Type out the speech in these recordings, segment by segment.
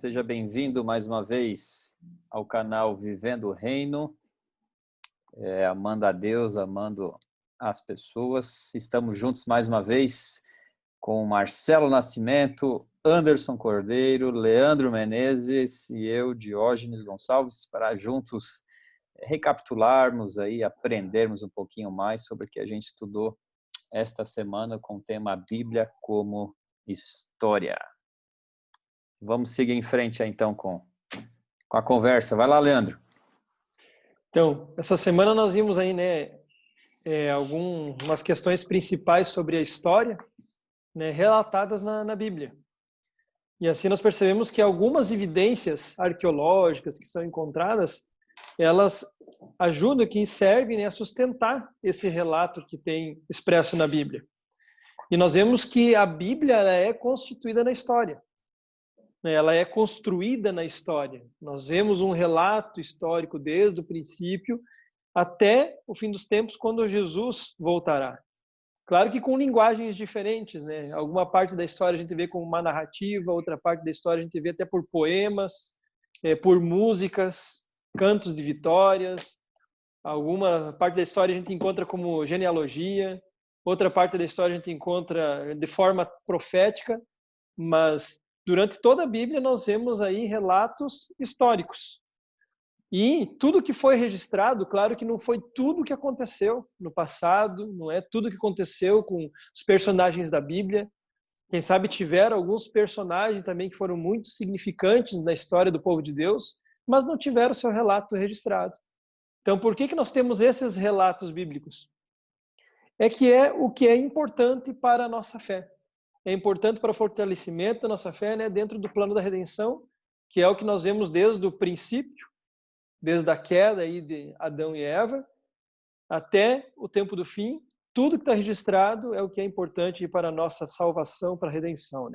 seja bem-vindo mais uma vez ao canal Vivendo o Reino, amando a Deus, amando as pessoas. Estamos juntos mais uma vez com Marcelo Nascimento, Anderson Cordeiro, Leandro Menezes e eu, Diógenes Gonçalves, para juntos recapitularmos aí, aprendermos um pouquinho mais sobre o que a gente estudou esta semana com o tema Bíblia como História. Vamos seguir em frente aí, então com a conversa. Vai lá, Leandro. Então, essa semana nós vimos aí, algumas questões principais sobre a história, relatadas na Bíblia. E assim nós percebemos que algumas evidências arqueológicas que são encontradas, elas ajudam, que servem a sustentar esse relato que tem expresso na Bíblia. E nós vemos que a Bíblia ela é constituída na história. Ela é construída na história. Nós vemos um relato histórico desde o princípio até o fim dos tempos, quando Jesus voltará. Claro que com linguagens diferentes, Alguma parte da história a gente vê como uma narrativa, outra parte da história a gente vê até por poemas, por músicas, cantos de vitórias. Alguma parte da história a gente encontra como genealogia, outra parte da história a gente encontra de forma profética, mas durante toda a Bíblia nós vemos aí relatos históricos. E tudo que foi registrado, claro que não foi tudo que aconteceu no passado, não é tudo que aconteceu com os personagens da Bíblia. Quem sabe tiveram alguns personagens também que foram muito significantes na história do povo de Deus, mas não tiveram seu relato registrado. Então, por que nós temos esses relatos bíblicos? É o que é importante para a nossa fé. É importante para o fortalecimento da nossa fé, dentro do plano da redenção, que é o que nós vemos desde o princípio, desde a queda aí de Adão e Eva, até o tempo do fim. Tudo que está registrado é o que é importante para a nossa salvação, para a redenção.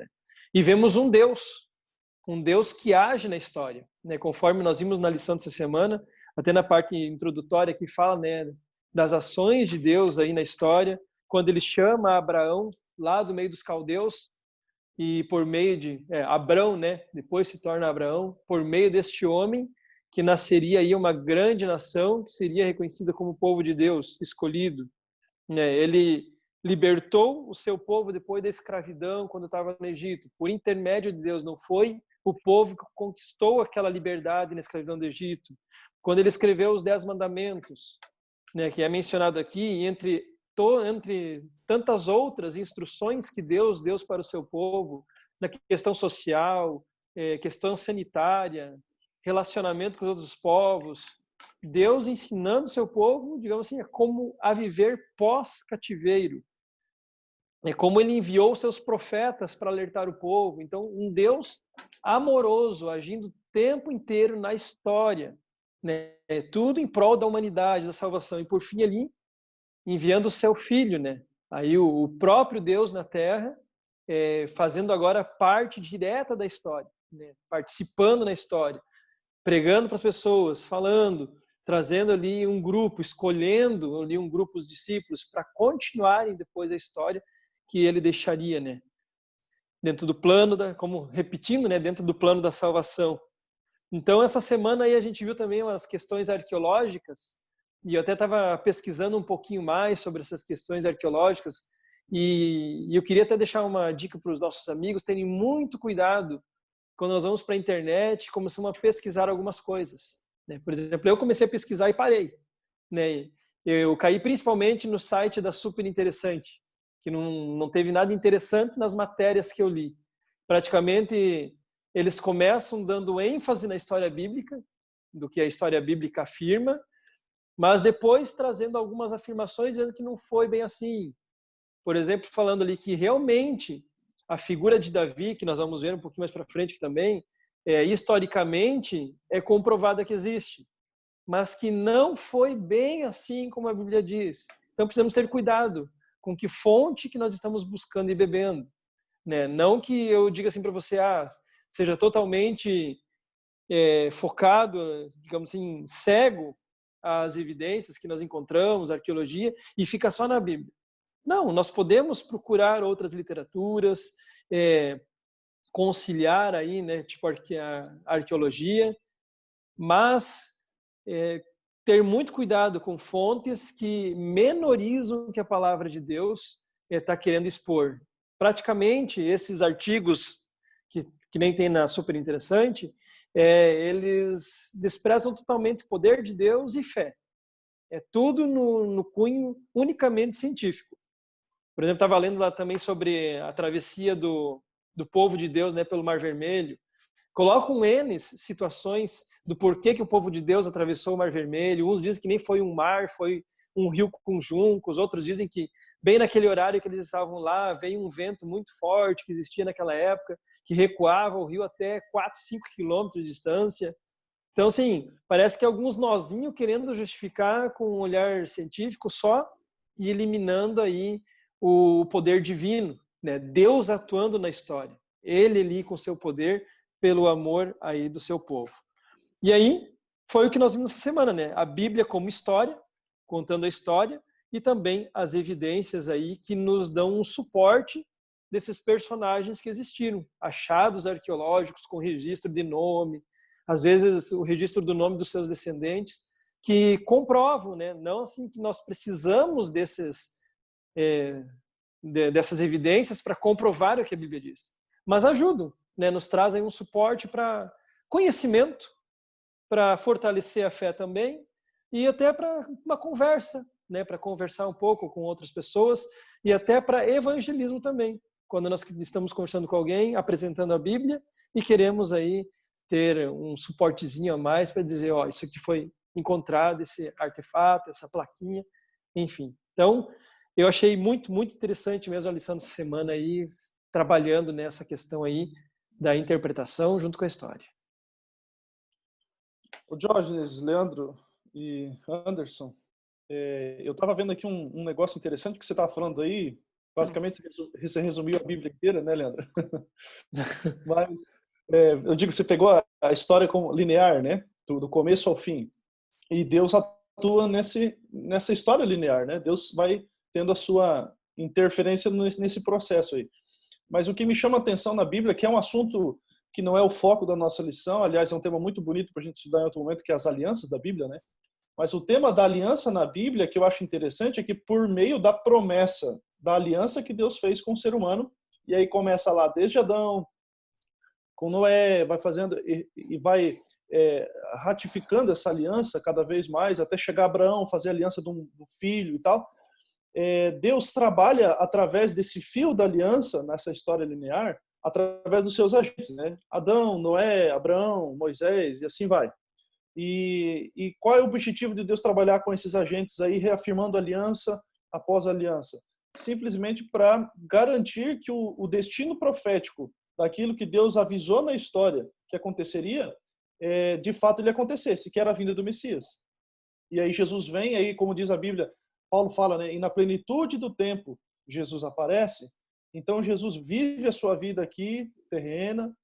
E vemos um Deus que age na história. Conforme nós vimos na lição dessa semana, até na parte introdutória que fala das ações de Deus aí na história, quando ele chama Abraão lá do meio dos caldeus, e por meio de Abrão, depois se torna Abraão, por meio deste homem, que nasceria aí uma grande nação, que seria reconhecida como povo de Deus, escolhido. Ele libertou o seu povo depois da escravidão, quando estava no Egito. Por intermédio de Deus, não foi o povo que conquistou aquela liberdade na escravidão do Egito. Quando ele escreveu os 10 mandamentos, que é mencionado aqui, entre tantas outras instruções que Deus deu para o seu povo, na questão social, questão sanitária, relacionamento com os outros povos, Deus ensinando o seu povo, digamos assim, como a viver pós-cativeiro. É como ele enviou seus profetas para alertar o povo. Então, um Deus amoroso, agindo o tempo inteiro na história, tudo em prol da humanidade, da salvação. E por fim ali, enviando o seu filho, Aí o próprio Deus na Terra, fazendo agora parte direta da história, participando na história, pregando para as pessoas, falando, trazendo ali um grupo, escolhendo ali um grupo de discípulos para continuarem depois a história que ele deixaria, dentro do plano repetindo, dentro do plano da salvação. Então essa semana aí a gente viu também umas questões arqueológicas, e eu até estava pesquisando um pouquinho mais sobre essas questões arqueológicas, e eu queria até deixar uma dica para os nossos amigos terem muito cuidado quando nós vamos para a internet e começamos a pesquisar algumas coisas. Por exemplo, eu comecei a pesquisar e parei. Eu caí principalmente no site da Super Interessante, que não teve nada interessante nas matérias que eu li. Praticamente, eles começam dando ênfase na história bíblica, do que a história bíblica afirma, mas depois trazendo algumas afirmações dizendo que não foi bem assim. Por exemplo, falando ali que realmente a figura de Davi, que nós vamos ver um pouquinho mais para frente que também, historicamente é comprovada que existe, mas que não foi bem assim como a Bíblia diz. Então precisamos ter cuidado com que fonte que nós estamos buscando e bebendo. Não que eu diga assim para você, seja totalmente focado, digamos assim, cego às evidências que nós encontramos, arqueologia, e fica só na Bíblia. Não, nós podemos procurar outras literaturas, conciliar aí, né, tipo a arqueologia, mas ter muito cuidado com fontes que menorizam o que a palavra de Deus está querendo expor. Praticamente, esses artigos, que nem tem na Super Interessante, eles desprezam totalmente o poder de Deus e fé. É tudo no cunho unicamente científico. Por exemplo, estava lendo lá também sobre a travessia do povo de Deus, né, pelo Mar Vermelho. Colocam N situações do porquê que o povo de Deus atravessou o Mar Vermelho. Uns dizem que nem foi um mar, foi um rio com juncos. Outros dizem que bem naquele horário que eles estavam lá, veio um vento muito forte que existia naquela época, que recuava o rio até 4, 5 quilômetros de distância. Então, assim, parece que alguns nozinhos querendo justificar com um olhar científico só e eliminando aí o poder divino, né? Deus atuando na história. Ele ali com seu poder pelo amor aí do seu povo. E aí foi o que nós vimos essa semana, né? A Bíblia como história, contando a história, e também as evidências aí que nos dão um suporte desses personagens que existiram, achados arqueológicos com registro de nome, às vezes o registro do nome dos seus descendentes, que comprovam, né? Não assim que nós precisamos dessas evidências para comprovar o que a Bíblia diz, mas ajudam, né? Nos trazem um suporte para conhecimento, para fortalecer a fé também e até para uma conversa, né? Para conversar um pouco com outras pessoas e até para evangelismo também. Quando nós estamos conversando com alguém, apresentando a Bíblia e queremos aí ter um suportezinho a mais para dizer, ó, isso aqui foi encontrado, esse artefato, essa plaquinha, enfim. Então, eu achei muito, muito interessante mesmo a lição dessa semana aí, trabalhando nessa questão aí da interpretação junto com a história. O Diógenes, Leandro e Anderson, eu estava vendo aqui um negócio interessante que você estava falando aí. Basicamente, você resumiu a Bíblia inteira, né, Leandro? Mas eu digo que você pegou a história como linear, né? Do começo ao fim. E Deus atua nessa história linear, né? Deus vai tendo a sua interferência nesse processo aí. Mas o que me chama a atenção na Bíblia, que é um assunto que não é o foco da nossa lição, aliás, é um tema muito bonito para a gente estudar em outro momento, que é as alianças da Bíblia, né? Mas o tema da aliança na Bíblia, que eu acho interessante, é que por meio da promessa da aliança que Deus fez com o ser humano, e aí começa lá desde Adão, com Noé, vai fazendo e vai ratificando essa aliança cada vez mais, até chegar a Abraão, fazer a aliança do filho e tal. Deus trabalha através desse fio da aliança, nessa história linear, através dos seus agentes, né? Adão, Noé, Abraão, Moisés, e assim vai. E qual é o objetivo de Deus trabalhar com esses agentes aí, reafirmando aliança após aliança? Simplesmente para garantir que o destino profético daquilo que Deus avisou na história que aconteceria, de fato ele acontecesse, que era a vinda do Messias. E aí Jesus vem, aí como diz a Bíblia, Paulo fala, né, e na plenitude do tempo Jesus aparece. Então Jesus vive a sua vida aqui, terrena,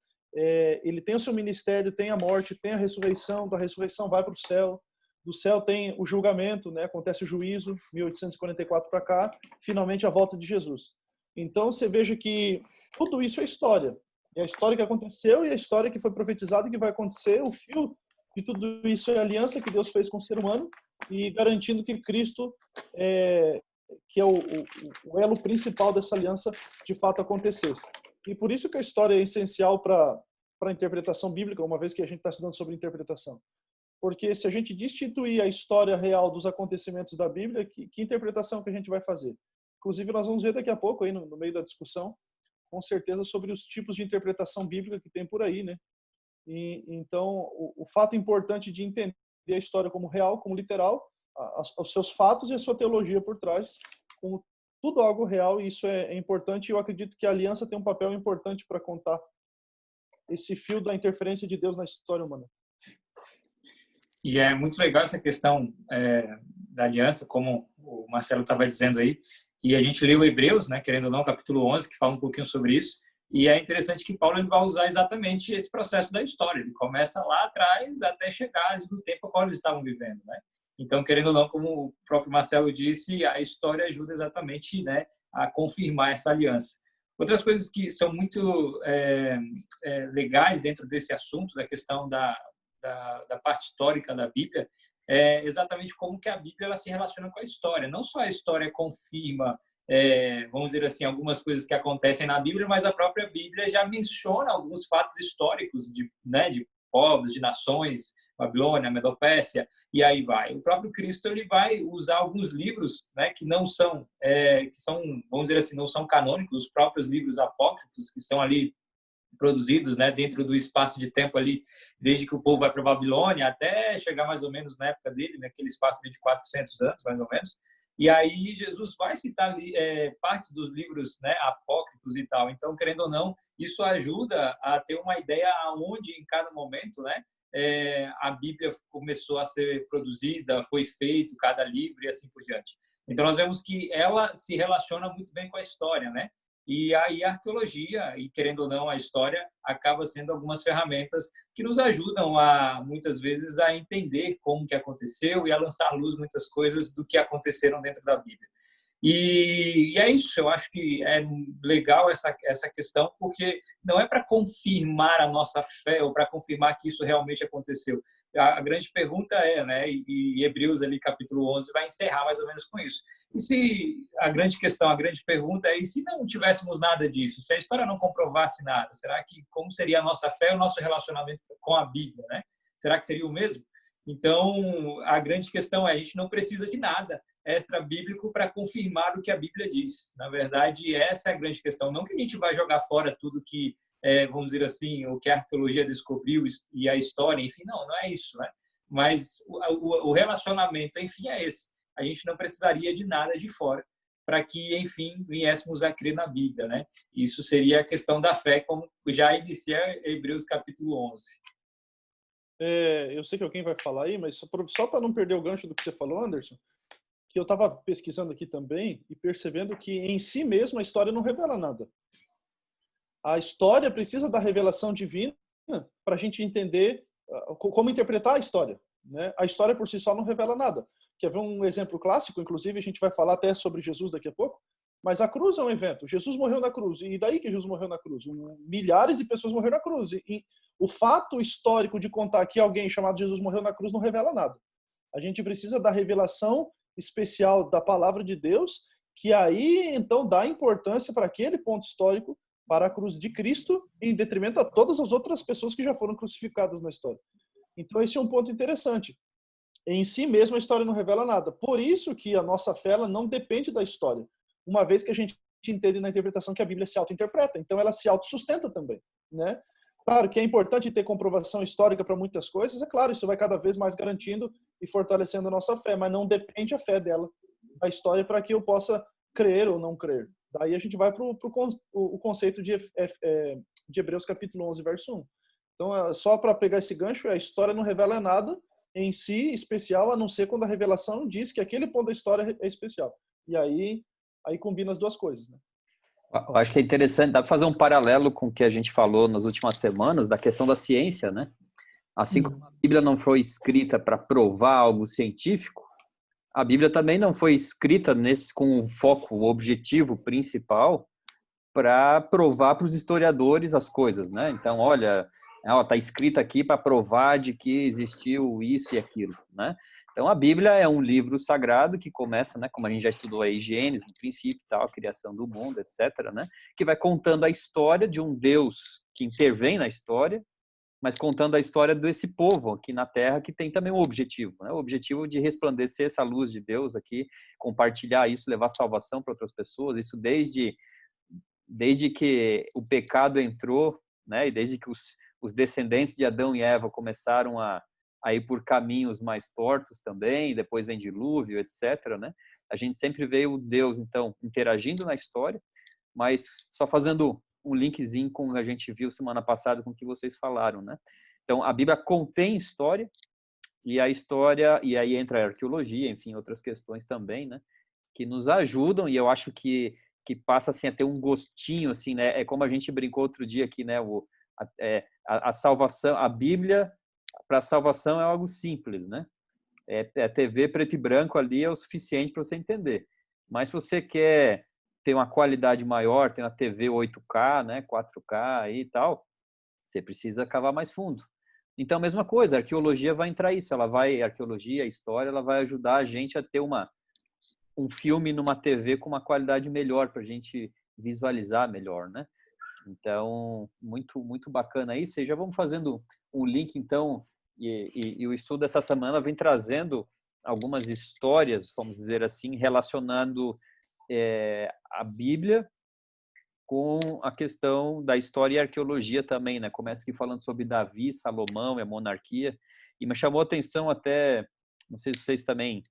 ele tem o seu ministério, tem a morte, tem a ressurreição, da ressurreição vai para o céu, do céu tem o julgamento, né? Acontece o juízo, 1844 para cá, finalmente a volta de Jesus. Então você veja que tudo isso é história. É a história que aconteceu e a história que foi profetizada e que vai acontecer. O fio de tudo isso é a aliança que Deus fez com o ser humano e garantindo que Cristo, que é o elo principal dessa aliança, de fato acontecesse. E por isso que a história é essencial para a interpretação bíblica, uma vez que a gente está estudando sobre interpretação. Porque se a gente destituir a história real dos acontecimentos da Bíblia, que interpretação que a gente vai fazer? Inclusive, nós vamos ver daqui a pouco, aí no meio da discussão, com certeza, sobre os tipos de interpretação bíblica que tem por aí, né? Então, o fato importante de entender a história como real, como literal, os seus fatos e a sua teologia por trás, como tudo algo real, e isso é importante, e eu acredito que a aliança tem um papel importante para contar esse fio da interferência de Deus na história humana. E é muito legal essa questão da aliança, como o Marcelo estava dizendo aí, e a gente leu Hebreus, né, querendo ou não, capítulo 11, que fala um pouquinho sobre isso, e é interessante que Paulo ele vai usar exatamente esse processo da história, ele começa lá atrás até chegar ali no tempo ao qual eles estavam vivendo, né? Então, querendo ou não, como o próprio Marcelo disse, a história ajuda exatamente, né, a confirmar essa aliança. Outras coisas que são muito legais dentro desse assunto, da questão da parte histórica da Bíblia, é exatamente como que a Bíblia ela se relaciona com a história. Não só a história confirma, vamos dizer assim, algumas coisas que acontecem na Bíblia, mas a própria Bíblia já menciona alguns fatos históricos de povos, de nações, Babilônia, Medopécia, e aí vai. O próprio Cristo ele vai usar alguns livros, né, que não são, vamos dizer assim, não são canônicos, os próprios livros apócrifos que são ali produzidos, né, dentro do espaço de tempo ali, desde que o povo vai para a Babilônia até chegar mais ou menos na época dele, naquele espaço de 400 anos, mais ou menos. E aí Jesus vai citar ali partes dos livros, né, apócrifos e tal. Então, querendo ou não, isso ajuda a ter uma ideia aonde em cada momento, né, a Bíblia começou a ser produzida, foi feito cada livro e assim por diante. Então, nós vemos que ela se relaciona muito bem com a história, né? E aí a arqueologia, e querendo ou não, a história acaba sendo algumas ferramentas que nos ajudam muitas vezes a entender como que aconteceu e a lançar à luz muitas coisas do que aconteceram dentro da Bíblia. E é isso, eu acho que é legal essa questão, porque não é para confirmar a nossa fé ou para confirmar que isso realmente aconteceu. A grande pergunta né, e Hebreus ali capítulo 11 vai encerrar mais ou menos com isso. E se a grande questão, a grande pergunta é, e se não tivéssemos nada disso? Se a história não comprovasse nada, será que como seria a nossa fé e o nosso relacionamento com a Bíblia, né? Será que seria o mesmo? Então, a grande questão é, a gente não precisa de nada extra-bíblico para confirmar o que a Bíblia diz. Na verdade, essa é a grande questão. Não que a gente vai jogar fora tudo que, vamos dizer assim, o que a arqueologia descobriu e a história, enfim, não é isso, né? Mas o relacionamento, enfim, é esse. A gente não precisaria de nada de fora para que, enfim, viéssemos a crer na Bíblia, né? Isso seria a questão da fé, como já inicia Hebreus capítulo 11. Eu sei que alguém vai falar aí, mas só para não perder o gancho do que você falou, Anderson, que eu estava pesquisando aqui também e percebendo que em si mesmo a história não revela nada. A história precisa da revelação divina para a gente entender como interpretar a história, né? A história por si só não revela nada. Quer ver um exemplo clássico? Inclusive, a gente vai falar até sobre Jesus daqui a pouco. Mas a cruz é um evento. Jesus morreu na cruz. E daí que Jesus morreu na cruz? Milhares de pessoas morreram na cruz. E o fato histórico de contar que alguém chamado Jesus morreu na cruz não revela nada. A gente precisa da revelação especial da palavra de Deus, que aí, então, dá importância para aquele ponto histórico, para a cruz de Cristo, em detrimento a todas as outras pessoas que já foram crucificadas na história. Então, esse é um ponto interessante. Em si mesmo, a história não revela nada. Por isso que a nossa fé ela não depende da história, uma vez que a gente entende na interpretação que a Bíblia se auto-interpreta. Então, ela se autossustenta também, né? Claro que é importante ter comprovação histórica para muitas coisas, é claro, isso vai cada vez mais garantindo e fortalecendo a nossa fé, mas não depende a fé dela, da história, para que eu possa crer ou não crer. Daí a gente vai para o conceito de Hebreus capítulo 11, verso 1. Então, só para pegar esse gancho, a história não revela nada em si especial, a não ser quando a revelação diz que aquele ponto da história é especial. E aí combina as duas coisas, né? Eu acho que é interessante, dá para fazer um paralelo com o que a gente falou nas últimas semanas, da questão da ciência, né? Assim como a Bíblia não foi escrita para provar algo científico, a Bíblia também não foi escrita com o foco, o objetivo principal para provar para os historiadores as coisas, né? Então, olha, está escrito aqui para provar de que existiu isso e aquilo, né? Então, a Bíblia é um livro sagrado que começa, né, como a gente já estudou aí, Gênesis, no princípio, tal, a criação do mundo, etc., né, que vai contando a história de um Deus que intervém na história, mas contando a história desse povo aqui na Terra, que tem também um objetivo, né, o objetivo de resplandecer essa luz de Deus aqui, compartilhar isso, levar salvação para outras pessoas, isso desde que o pecado entrou, né, e desde que os descendentes de Adão e Eva começaram a ir por caminhos mais tortos também, depois vem dilúvio, etc., né? A gente sempre vê o Deus, então, interagindo na história, mas só fazendo um linkzinho com o que a gente viu semana passada com o que vocês falaram, né? Então, a Bíblia contém história, e a história, e aí entra a arqueologia, enfim, outras questões também, né? Que nos ajudam, e eu acho que passa assim, a ter um gostinho, assim, né? É como a gente brincou outro dia aqui, né? A salvação, a Bíblia para a salvação é algo simples, né? TV preto e branco ali é o suficiente para você entender. Mas se você quer ter uma qualidade maior, ter uma TV 8K, né, 4K aí e tal, você precisa cavar mais fundo. Então, a mesma coisa, a arqueologia vai entrar isso, a arqueologia, a história, ela vai ajudar a gente a ter um filme numa TV com uma qualidade melhor, para a gente visualizar melhor, né? Então, muito, muito bacana isso. E já vamos fazendo um link, então, e o estudo dessa semana vem trazendo algumas histórias, vamos dizer assim, relacionando a Bíblia com a questão da história e arqueologia também, né? Começa aqui falando sobre Davi, Salomão e a monarquia, e me chamou a atenção até, não sei se vocês também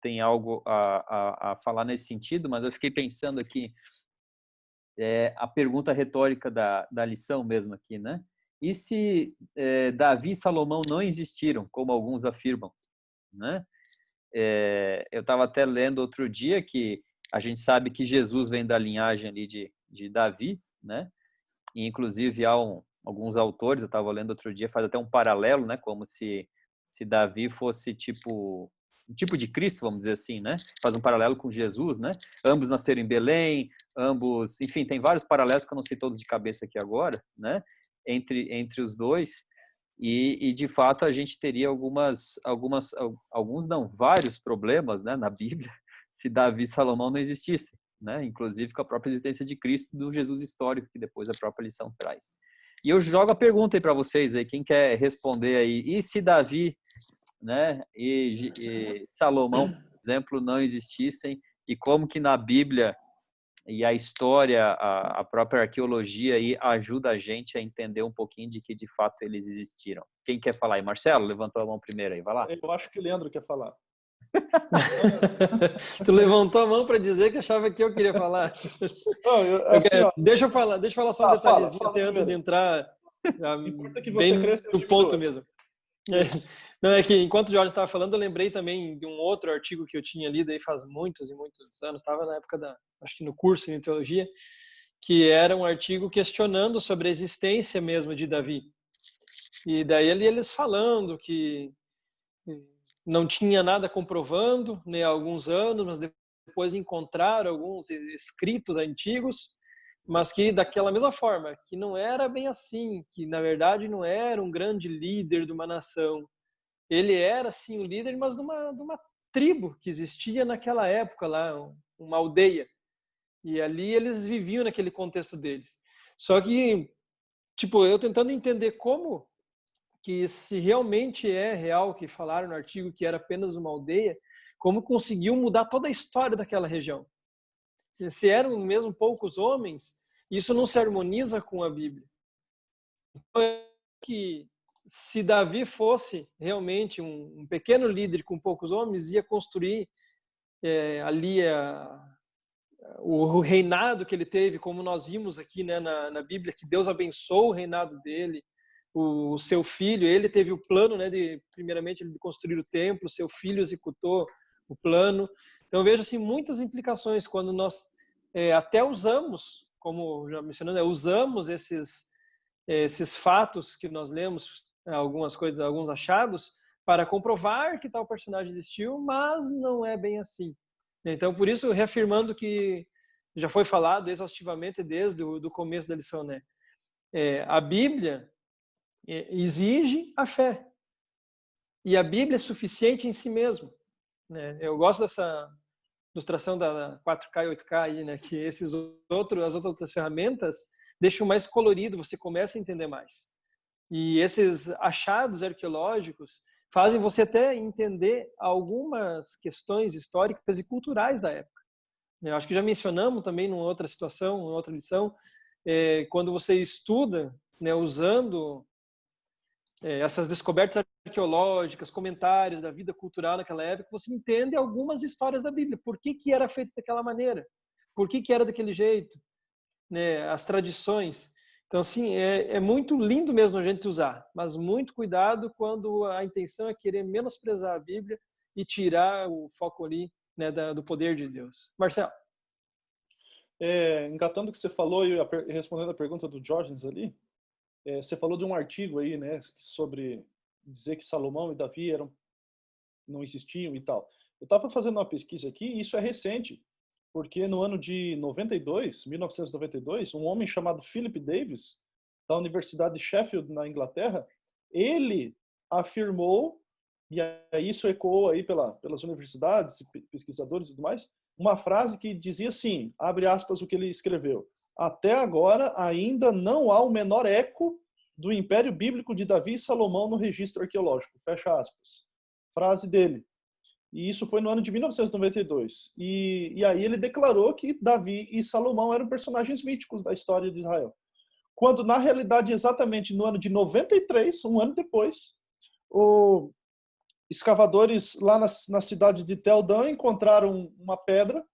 têm algo a falar nesse sentido, mas eu fiquei pensando aqui, a pergunta retórica da lição mesmo aqui, né? E se Davi e Salomão não existiram, como alguns afirmam, né? Eu estava até lendo outro dia que a gente sabe que Jesus vem da linhagem ali de Davi, né? E inclusive há alguns autores, eu estava lendo outro dia, faz até um paralelo, né? Como se Davi fosse um tipo de Cristo, vamos dizer assim, né? Faz um paralelo com Jesus, né? Ambos nasceram em Belém, ambos, enfim, tem vários paralelos que eu não sei todos de cabeça aqui agora, né? Entre os dois. E de fato a gente teria alguns não, vários problemas, né, na Bíblia, se Davi e Salomão não existissem, né, inclusive com a própria existência de Cristo, do Jesus histórico, que depois a própria lição traz. E eu jogo a pergunta aí para vocês, aí, quem quer responder aí, e se Davi, né, e Salomão, por exemplo, não existissem, e como que na Bíblia e a história, a própria arqueologia aí ajuda a gente a entender um pouquinho de que de fato eles existiram. Quem quer falar aí? Marcelo, levantou a mão primeiro aí, vai lá. Eu acho que o Leandro quer falar. Tu levantou a mão para dizer que achava que eu queria falar. Não, assim, deixa eu falar só um detalhezinho fala até antes de primeiro. entrar Importa que bem você cresça no ponto mesmo. Não, é que enquanto o Jorge estava falando, eu lembrei também de um outro artigo que eu tinha lido aí faz muitos e muitos anos, estava na época acho que no curso de teologia, que era um artigo questionando sobre a existência mesmo de Davi. E daí ali eles falando que não tinha nada comprovando, né, há alguns anos, mas depois encontraram alguns escritos antigos, mas que daquela mesma forma, que não era bem assim, que na verdade não era um grande líder de uma nação. Ele era sim um líder, mas de uma tribo que existia naquela época lá, uma aldeia. E ali eles viviam naquele contexto deles. Só que, tipo, eu tentando entender como que se realmente é real que falaram no artigo que era apenas uma aldeia, como conseguiu mudar toda a história daquela região. E se eram mesmo poucos homens, isso não se harmoniza com a Bíblia. Então, que se Davi fosse realmente um pequeno líder com poucos homens, ia construir ali o reinado que ele teve, como nós vimos aqui, né, na Bíblia, que Deus abençoou o reinado dele, o seu filho, ele teve o plano, né, primeiramente de construir o templo, seu filho executou o plano. Então eu vejo assim muitas implicações quando nós até usamos, como já mencionando, usamos esses fatos que nós lemos, algumas coisas, alguns achados, para comprovar que tal personagem existiu, mas não é bem assim. Então, por isso, reafirmando que já foi falado exaustivamente desde o começo da lição, né? A Bíblia exige a fé. E a Bíblia é suficiente em si mesmo, né? Eu gosto dessa ilustração da 4K e 8K aí, né? Que as outras ferramentas deixam mais colorido, você começa a entender mais. E esses achados arqueológicos fazem você até entender algumas questões históricas e culturais da época. Eu acho que já mencionamos também numa outra situação, numa outra lição, quando você estuda, né, usando essas descobertas arqueológicas, comentários da vida cultural naquela época, você entende algumas histórias da Bíblia. Por que era feito daquela maneira? Por que era daquele jeito? Né, as tradições. Então, assim, é muito lindo mesmo a gente usar, mas muito cuidado quando a intenção é querer menosprezar a Bíblia e tirar o foco ali, né, do poder de Deus. Marcelo. Engatando o que você falou e respondendo a pergunta do Diógenes ali, você falou de um artigo aí, né, sobre dizer que Salomão e Davi não existiam e tal. Eu estava fazendo uma pesquisa aqui e isso é recente. porque no ano de 1992, um homem chamado Philip Davis, da Universidade de Sheffield, na Inglaterra, ele afirmou, e aí isso ecoou aí pelas universidades, pesquisadores e tudo mais, uma frase que dizia assim, abre aspas o que ele escreveu: até agora ainda não há o menor eco do Império Bíblico de Davi e Salomão no registro arqueológico, fecha aspas. Frase dele. E isso foi no ano de 1992. E aí ele declarou que Davi e Salomão eram personagens míticos da história de Israel. Quando, na realidade, exatamente no ano de 93, um ano depois, escavadores lá na cidade de Tel Dan encontraram uma pedra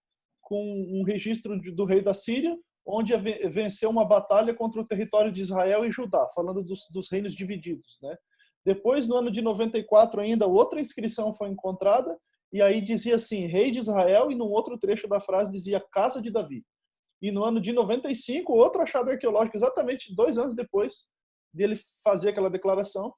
com um registro do rei da Síria, onde venceu uma batalha contra o território de Israel e Judá, falando dos reinos divididos, né? Depois, no ano de 94 ainda, outra inscrição foi encontrada, e aí dizia assim, rei de Israel, e num outro trecho da frase dizia casa de Davi. E no ano de 95, outro achado arqueológico, exatamente 2 anos depois dele fazer aquela declaração,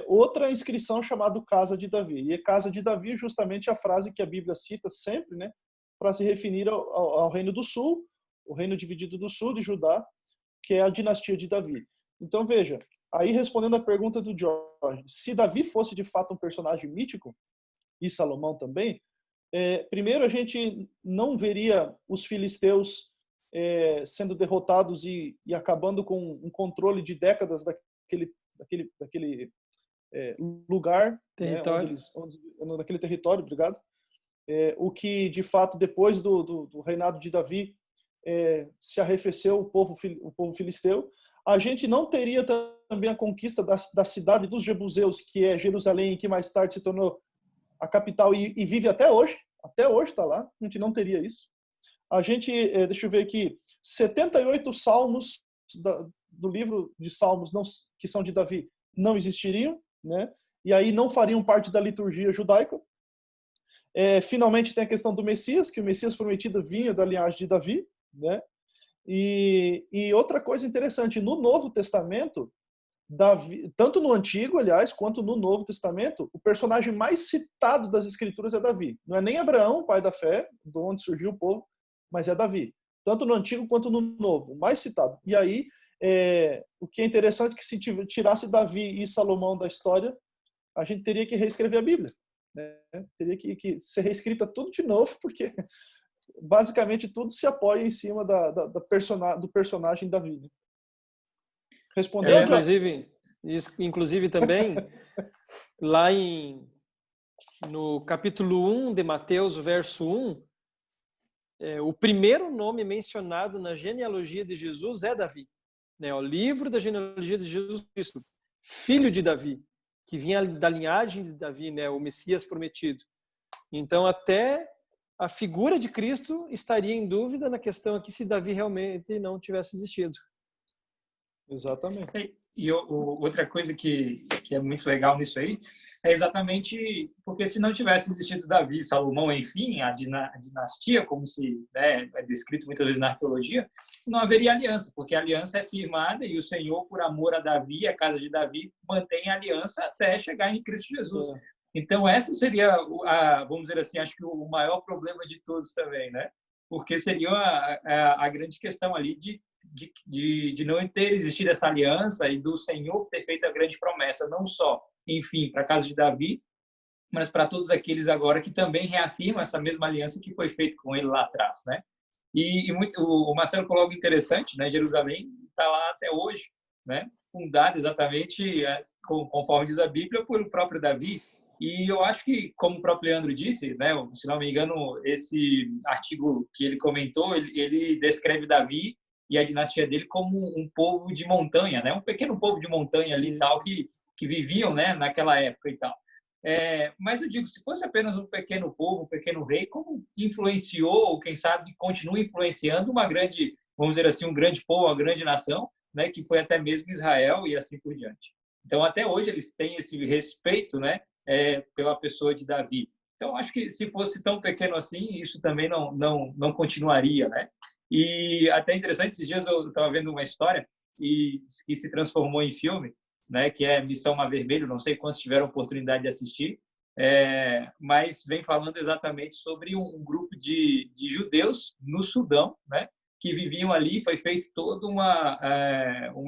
outra inscrição chamada Casa de Davi. E Casa de Davi é justamente a frase que a Bíblia cita sempre, né, para se referir ao Reino do Sul, o reino dividido do sul de Judá, que é a dinastia de Davi. Então, veja, aí respondendo a pergunta do George, se Davi fosse de fato um personagem mítico, e Salomão também, primeiro a gente não veria os filisteus sendo derrotados e acabando com um controle de décadas daquele lugar, território. Né, naquele território, obrigado. O que, de fato, depois do reinado de Davi, se arrefeceu o povo filisteu. A gente não teria também a conquista da cidade dos jebuseus, que é Jerusalém, que mais tarde se tornou a capital e vive até hoje está lá. A gente não teria isso. A gente, deixa eu ver aqui, 78 salmos do livro de Salmos, que são de Davi, não existiriam, né? E aí não fariam parte da liturgia judaica. Finalmente tem a questão do Messias, que o Messias prometido vinha da linhagem de Davi, né? E outra coisa interessante, no Novo Testamento, Davi, tanto no Antigo, aliás, quanto no Novo Testamento, o personagem mais citado das Escrituras é Davi. Não é nem Abraão, pai da fé, de onde surgiu o povo, mas é Davi. Tanto no Antigo quanto no Novo, o mais citado. E aí, o que é interessante é que se tirasse Davi e Salomão da história, a gente teria que reescrever a Bíblia, né? Teria que ser reescrita tudo de novo, porque basicamente tudo se apoia em cima do personagem Davi. Né? Respondendo, inclusive também, lá no capítulo 1 de Mateus, verso 1, o primeiro nome mencionado na genealogia de Jesus é Davi. Né? O livro da genealogia de Jesus Cristo, filho de Davi, que vinha da linhagem de Davi, né? O Messias prometido. Então, até a figura de Cristo estaria em dúvida na questão aqui se Davi realmente não tivesse existido. Exatamente. E outra coisa que é muito legal nisso aí é exatamente porque se não tivesse existido Davi, Salomão, enfim, a dinastia, como é descrito muitas vezes na arqueologia, não haveria aliança, porque a aliança é firmada e o Senhor, por amor a Davi, a casa de Davi, mantém a aliança até chegar em Cristo Jesus. Então, essa seria, vamos dizer assim, acho que o maior problema de todos também, né? Porque seria a grande questão ali de não ter existido essa aliança e do Senhor ter feito a grande promessa, não só, enfim, para a casa de Davi, mas para todos aqueles agora que também reafirmam essa mesma aliança que foi feita com ele lá atrás, né? O Marcelo colocou algo interessante, né? Jerusalém está lá até hoje, né? Fundada exatamente, conforme diz a Bíblia, por o próprio Davi. E eu acho que, como o próprio Leandro disse, né? Se não me engano, esse artigo que ele comentou, ele descreve Davi e a dinastia dele como um povo de montanha, né? Um pequeno povo de montanha ali, tal, que viviam, né, naquela época e tal. Mas eu digo, se fosse apenas um pequeno povo, um pequeno rei, como influenciou, ou quem sabe continua influenciando uma grande, vamos dizer assim, um grande povo, uma grande nação, né, que foi até mesmo Israel e assim por diante. Então, até hoje, eles têm esse respeito, né, pela pessoa de Davi. Então, acho que se fosse tão pequeno assim, isso também não continuaria, né? E até interessante, esses dias eu estava vendo uma história que se transformou em filme, né, que é Missão Mar Vermelho, não sei quantos tiveram oportunidade de assistir, mas vem falando exatamente sobre um grupo de judeus no Sudão, né, que viviam ali. Foi feita toda uma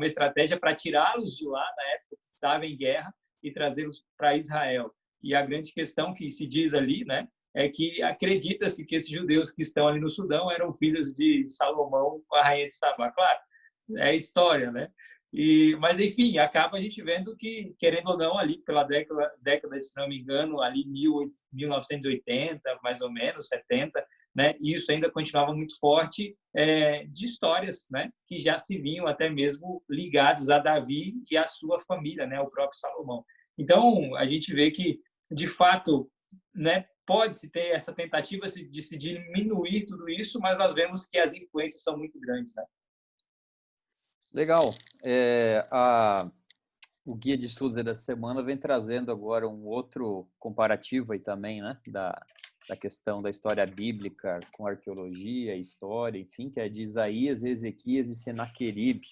estratégia para tirá-los de lá, na época que estava em guerra, e trazê-los para Israel. E a grande questão que se diz ali, né, é que acredita-se que esses judeus que estão ali no Sudão eram filhos de Salomão com a rainha de Sabá. Claro, é história, né? Mas, enfim, acaba a gente vendo que, querendo ou não, ali pela década, se não me engano, ali 1980, mais ou menos, 70, né? Isso ainda continuava muito forte, de histórias, né? Que já se vinham até mesmo ligados a Davi e a sua família, né? O próprio Salomão. Então, a gente vê que, de fato, né? Pode-se ter essa tentativa de se diminuir tudo isso, mas nós vemos que as influências são muito grandes, né? Legal. O Guia de Estudos da semana vem trazendo agora um outro comparativo aí também, né? Da questão da história bíblica com arqueologia, história, enfim, que é de Isaías, Ezequias e Senaqueribe.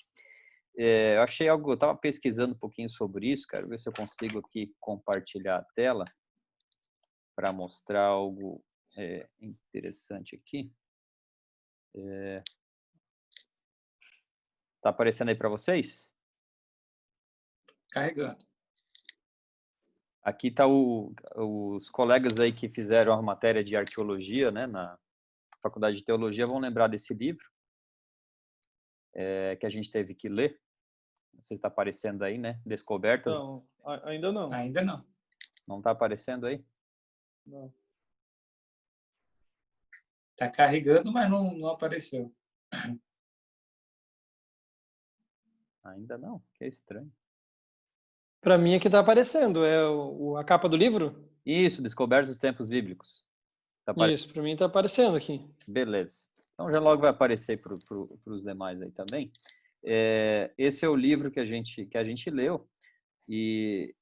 Eu achei algo, eu estava pesquisando um pouquinho sobre isso, quero ver se eu consigo aqui compartilhar a tela para mostrar algo interessante aqui. Tá aparecendo aí para vocês? Carregando. Aqui tá os colegas aí que fizeram a matéria de arqueologia, né, na Faculdade de Teologia, vão lembrar desse livro que a gente teve que ler. Não sei se está aparecendo aí, né? Descobertas. Não, ainda não. Ainda não. Não está aparecendo aí? Não. Está carregando, mas não apareceu. Ainda não, que estranho. Para mim aqui está aparecendo, a capa do livro? Isso, Descobertas dos Tempos Bíblicos. Isso, para mim está aparecendo aqui. Beleza. Então já logo vai aparecer para os demais aí também. Esse é o livro que a gente leu e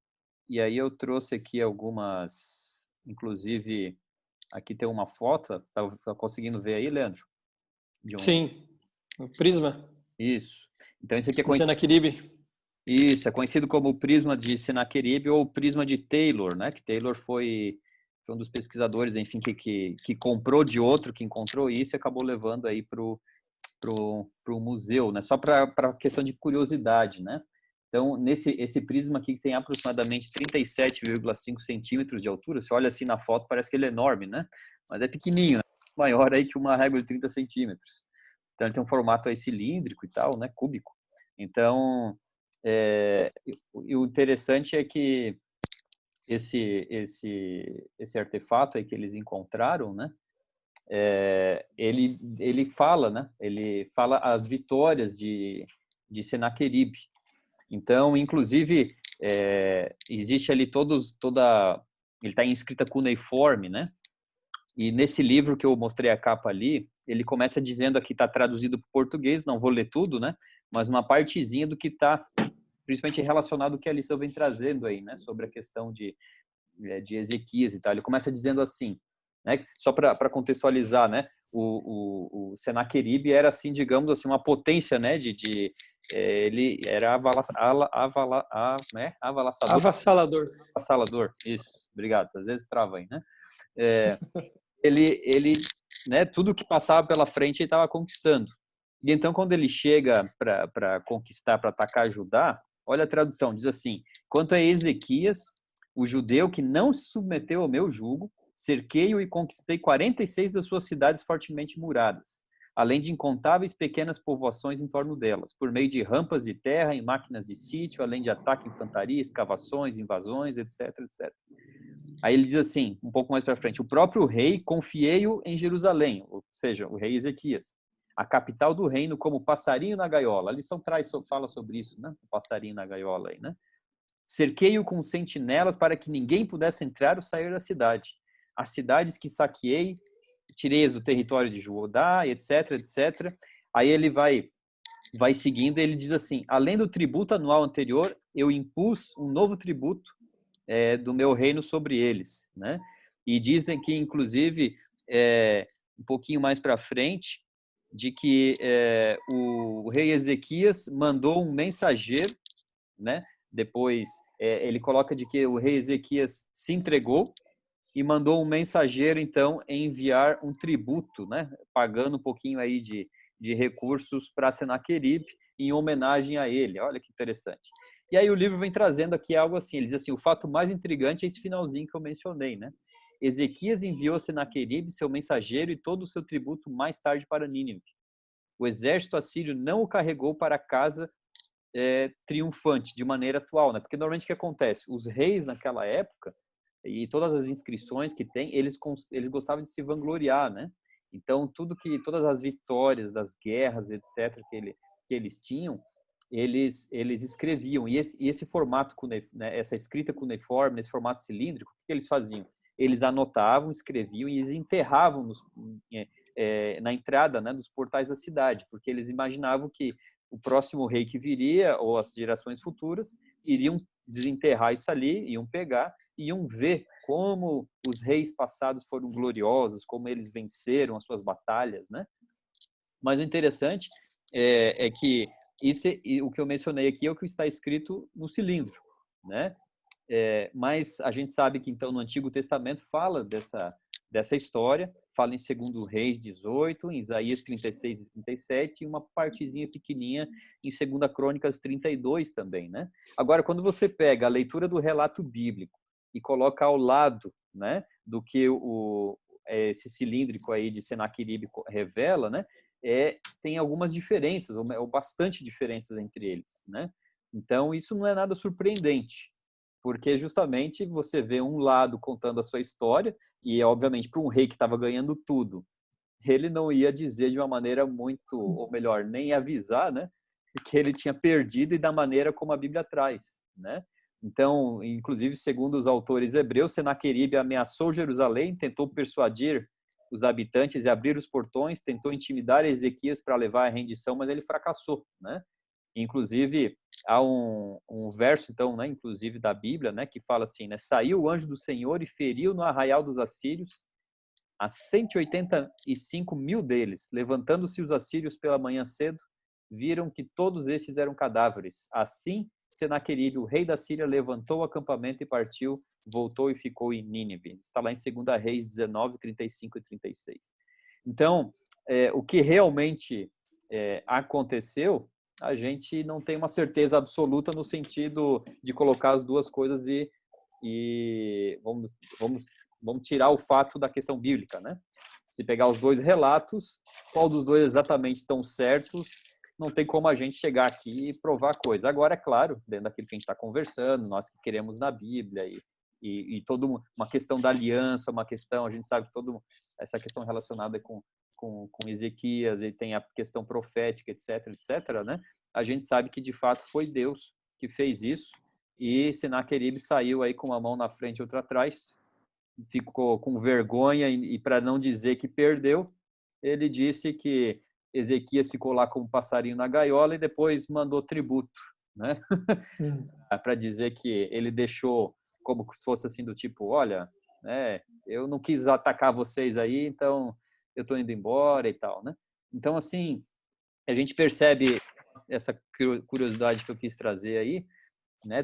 aí eu trouxe aqui algumas, inclusive aqui tem uma foto, tá conseguindo ver aí, Leandro? Sim, o prisma. Isso. Então esse aqui é conhecido. Senaqueribe. Isso, é conhecido como o prisma de Senaqueribe ou o prisma de Taylor, né? Que Taylor foi um dos pesquisadores, enfim, que comprou de outro, que encontrou isso e acabou levando aí pro museu, né? Só para questão de curiosidade, né? Então, esse prisma aqui que tem aproximadamente 37,5 centímetros de altura, você olha assim na foto, parece que ele é enorme, né? Mas é pequenininho, né? Maior aí que uma régua de 30 centímetros. Então, ele tem um formato aí cilíndrico e tal, né? Cúbico. Então, o interessante é que esse artefato aí que eles encontraram, né? Ele fala, né? Ele fala as vitórias de Senaqueribe. Então, inclusive, existe ali ele está em escrita cuneiforme, né? E nesse livro que eu mostrei a capa ali, ele começa dizendo aqui, está traduzido para o português, não vou ler tudo, né? Mas uma partezinha do que está, principalmente relacionado ao que a lição vem trazendo aí, né? Sobre a questão de Ezequias e tal. Ele começa dizendo assim, né? Só para contextualizar, né? O Senaqueribe era assim, digamos assim, uma potência, né? Ele era avassalador. Isso, obrigado. Às vezes trava aí, né? Ele, né? Tudo que passava pela frente ele estava conquistando. E então quando ele chega para conquistar, para atacar Judá, olha a tradução, diz assim: quanto a Ezequias, o judeu que não se submeteu ao meu jugo, cerquei-o e conquistei 46 das suas cidades fortemente muradas, além de incontáveis pequenas povoações em torno delas, por meio de rampas de terra e máquinas de sítio, além de ataque, infantaria, escavações, invasões, etc, etc. Aí ele diz assim, um pouco mais para frente: o próprio rei confiei-o em Jerusalém, ou seja, o rei Ezequias, a capital do reino, como passarinho na gaiola. A lição fala sobre isso, né? O passarinho na gaiola aí, né? Cerquei-o com sentinelas para que ninguém pudesse entrar ou sair da cidade. As cidades que saqueei, tirei-as do território de Judá, etc, etc. Aí ele vai seguindo e ele diz assim: além do tributo anual anterior, eu impus um novo tributo do meu reino sobre eles, né? E dizem que, inclusive, um pouquinho mais para frente, de que o rei Ezequias mandou um mensageiro, né, Depois, ele coloca de que o rei Ezequias se entregou e mandou um mensageiro, então, enviar um tributo, né? Pagando um pouquinho aí de recursos para Senaqueribe em homenagem a ele. Olha que interessante. E aí o livro vem trazendo aqui algo assim, ele diz assim, o fato mais intrigante é esse finalzinho que eu mencionei, né? Ezequias enviou a Senaqueribe, seu mensageiro, e todo o seu tributo mais tarde para Nínive. O exército assírio não o carregou para casa triunfante, de maneira atual, né? Porque normalmente o que acontece? Os reis naquela época, e todas as inscrições que tem, eles gostavam de se vangloriar, né? Então, todas as vitórias das guerras, etc., que eles tinham, eles escreviam. E esse formato, né, essa escrita cuneiforme, nesse formato cilíndrico, o que eles faziam? Eles anotavam, escreviam e eles enterravam na entrada, né, dos portais da cidade, porque eles imaginavam que o próximo rei que viria, ou as gerações futuras, iriam desenterrar isso ali, iam pegar, iam ver como os reis passados foram gloriosos, como eles venceram as suas batalhas, né? Mas o interessante é que o que eu mencionei aqui é o que está escrito no cilindro, né? Mas a gente sabe que, então, no Antigo Testamento fala dessa história, fala em 2 Reis 18, em Isaías 36 e 37, e uma partezinha pequenininha em 2 Crônicas 32 também, né? Agora, quando você pega a leitura do relato bíblico e coloca ao lado, né, do que esse cilíndrico aí de Senaqueribe revela, né, tem algumas diferenças, ou bastante diferenças entre eles, né? Então, isso não é nada surpreendente, porque justamente você vê um lado contando a sua história, e obviamente para um rei que estava ganhando tudo, ele não ia dizer de uma maneira muito, ou melhor, nem avisar, né, que ele tinha perdido e da maneira como a Bíblia traz, né? Então, inclusive, segundo os autores hebreus, Senaqueribe ameaçou Jerusalém, tentou persuadir os habitantes e abrir os portões, tentou intimidar Ezequias para levar à rendição, mas ele fracassou, né? Inclusive, há um verso, então, né, inclusive da Bíblia, né, que fala assim, né, saiu o anjo do Senhor e feriu no arraial dos assírios a 185 mil deles. Levantando-se os assírios pela manhã cedo, viram que todos estes eram cadáveres. Assim, Senaqueribe, o rei da Síria, levantou o acampamento e partiu, voltou e ficou em Nínive. Está lá em 2 Reis 19, 35 e 36. Então, o que realmente aconteceu, a gente não tem uma certeza absoluta no sentido de colocar as duas coisas e vamos tirar o fato da questão bíblica, né? Se pegar os dois relatos, qual dos dois exatamente estão certos, não tem como a gente chegar aqui e provar a coisa. Agora, é claro, dentro daquilo que a gente está conversando, nós que queremos na Bíblia e toda uma questão da aliança, uma questão, a gente sabe que toda essa questão relacionada com Ezequias, e tem a questão profética, etc, né? A gente sabe que, de fato, foi Deus que fez isso, e Senaqueribe saiu aí com uma mão na frente e outra atrás, ficou com vergonha, e para não dizer que perdeu, ele disse que Ezequias ficou lá como passarinho na gaiola e depois mandou tributo, né? Para dizer que ele deixou como se fosse assim do tipo, olha, né, eu não quis atacar vocês aí, então eu estou indo embora e tal, né? Então, assim, a gente percebe essa curiosidade que eu quis trazer aí, né,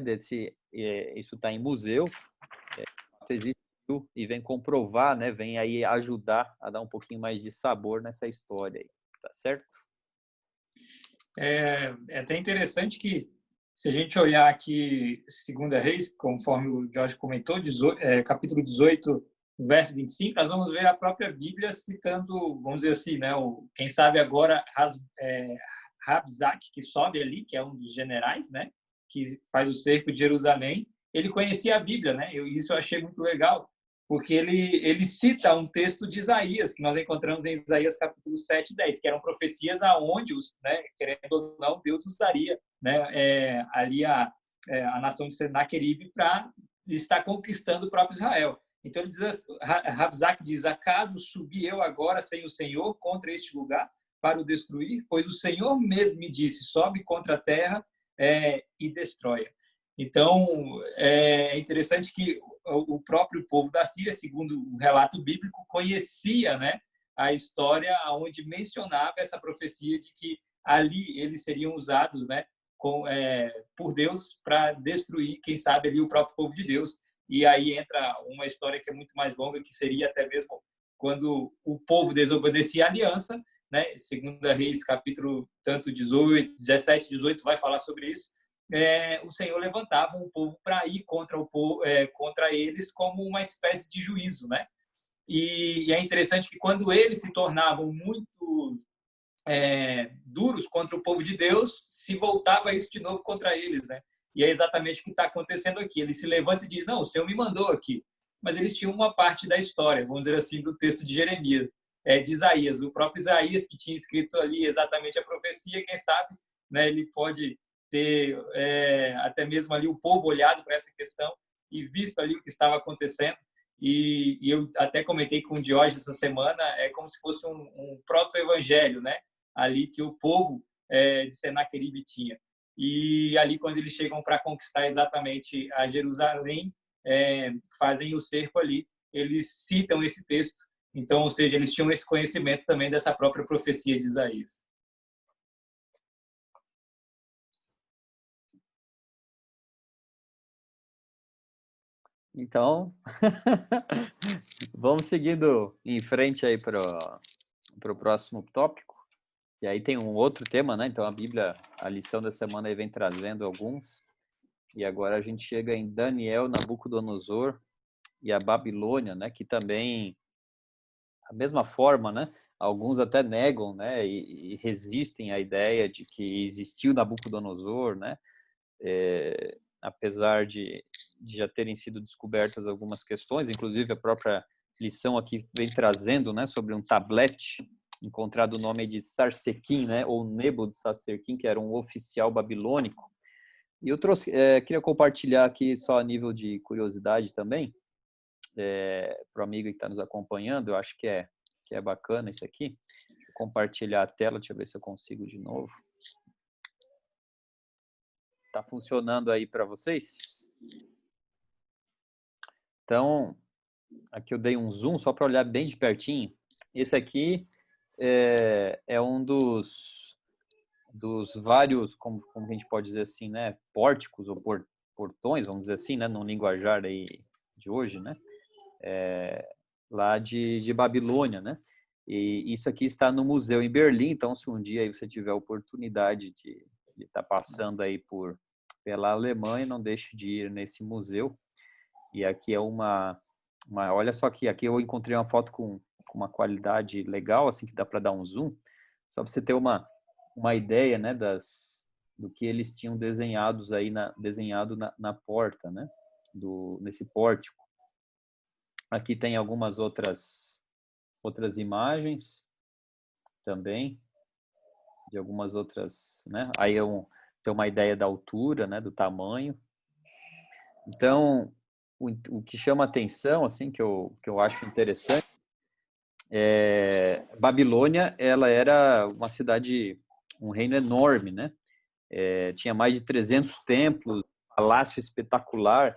isso está em museu, existiu e vem comprovar, né, vem aí ajudar a dar um pouquinho mais de sabor nessa história aí, tá certo? É até interessante que, se a gente olhar aqui 2 Reis, conforme o Jorge comentou, capítulo 18, verso 25, nós vamos ver a própria Bíblia citando, vamos dizer assim, né, quem sabe agora, Rabzak, que sobe ali, que é um dos generais, né, que faz o cerco de Jerusalém, ele conhecia a Bíblia, né? Isso eu achei muito legal, porque ele cita um texto de Isaías, que nós encontramos em Isaías capítulo 7 e 10, que eram profecias aonde, né, querendo ou não, Deus usaria, né, ali a nação de Senaqueribe para estar conquistando o próprio Israel. Então, ele diz, Rabzak diz, acaso subi eu agora sem o Senhor contra este lugar para o destruir? Pois o Senhor mesmo me disse, sobe contra a terra e destrói. Então, é interessante que o próprio povo da Síria, segundo o relato bíblico, conhecia, né, a história onde mencionava essa profecia de que ali eles seriam usados, né, por Deus para destruir, quem sabe, ali o próprio povo de Deus. E aí entra uma história que é muito mais longa, que seria até mesmo quando o povo desobedecia a aliança, né? Segunda Reis, capítulo tanto 18, 17, 18 vai falar sobre isso. O Senhor levantava um povo para ir contra eles como uma espécie de juízo, né? E é interessante que quando eles se tornavam muito duros contra o povo de Deus, se voltava isso de novo contra eles, né? E é exatamente o que está acontecendo aqui. Ele se levanta e diz, não, o Senhor me mandou aqui. Mas eles tinham uma parte da história, vamos dizer assim, do texto de Jeremias, de Isaías. O próprio Isaías, que tinha escrito ali exatamente a profecia, quem sabe, né, ele pode ter até mesmo ali o povo olhado para essa questão e visto ali o que estava acontecendo. E eu até comentei com o Diógenes essa semana, é como se fosse um proto-evangelho, né? Ali que o povo de Senaqueribe tinha. E ali, quando eles chegam para conquistar exatamente a Jerusalém, fazem o cerco ali, eles citam esse texto. Então, ou seja, eles tinham esse conhecimento também dessa própria profecia de Isaías. Então, vamos seguindo em frente aí para o próximo tópico. E aí tem um outro tema, né? Então a Bíblia, a lição da semana aí vem trazendo alguns. E agora a gente chega em Daniel, Nabucodonosor e a Babilônia, né? Que também, da mesma forma, né? Alguns até negam, né? E resistem à ideia de que existiu Nabucodonosor, né? Apesar de já terem sido descobertas algumas questões, inclusive a própria lição aqui vem trazendo, né? Sobre um tablete encontrado o nome de Sarsequim, né, ou Nebo de Sarsequim, que era um oficial babilônico. E eu trouxe, queria compartilhar aqui só a nível de curiosidade também, para o amigo que está nos acompanhando, eu acho que é bacana isso aqui. Deixa eu compartilhar a tela, deixa eu ver se eu consigo de novo. Está funcionando aí para vocês? Então, aqui eu dei um zoom só para olhar bem de pertinho. Esse aqui é um dos vários, como a gente pode dizer assim, né, pórticos ou portões, vamos dizer assim, né, no linguajar aí de hoje, né, lá de Babilônia, né, e isso aqui está no museu em Berlim. Então, se um dia aí você tiver a oportunidade de estar passando aí pela Alemanha, não deixe de ir nesse museu. E aqui é olha só aqui eu encontrei uma foto com uma qualidade legal, assim, que dá para dar um zoom, só para você ter uma ideia, né, do que eles tinham desenhado na porta, né, nesse pórtico. Aqui tem algumas outras imagens também, de algumas outras, né, aí tem uma ideia da altura, né, do tamanho. Então, o que chama atenção, assim, que eu acho interessante, Babilônia, ela era uma cidade, um reino enorme, né? Tinha mais de 300 templos, palácio espetacular.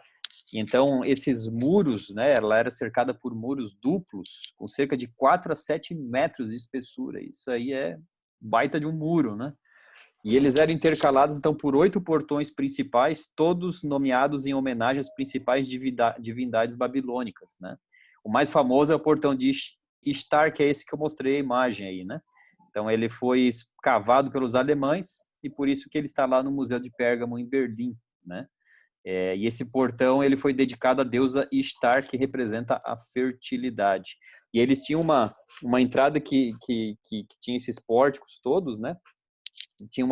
Então, esses muros, né? Ela era cercada por muros duplos, com cerca de 4 a 7 metros de espessura. Isso aí é baita de um muro, né? E eles eram intercalados, então, por 8 portões principais, todos nomeados em homenagem às principais divindades babilônicas, né? O mais famoso é o portão de Ishtar, que é esse que eu mostrei a imagem aí, né? Então, ele foi escavado pelos alemães e por isso que ele está lá no Museu de Pérgamo, em Berlim, né? E esse portão, ele foi dedicado à deusa Ishtar, que representa a fertilidade. E eles tinham uma entrada que tinha esses pórticos todos, né? Tinha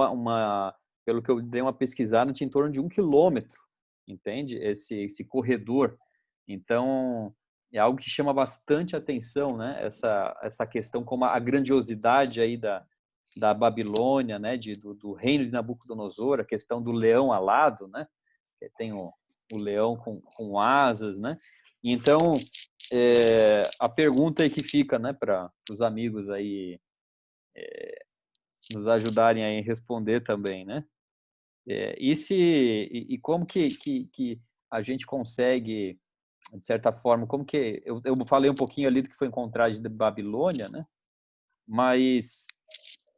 pelo que eu dei uma pesquisada, tinha em torno de 1 quilômetro, entende? Esse corredor. Então, é algo que chama bastante atenção, né? Essa questão, como a grandiosidade aí da Babilônia, né? Do reino de Nabucodonosor, a questão do leão alado, né? Que tem o leão com asas, né? Então, a pergunta aí que fica, né? Para os amigos aí nos ajudarem a responder também, né? E como que a gente consegue, de certa forma, como que eu falei um pouquinho ali do que foi encontrado de Babilônia, né? Mas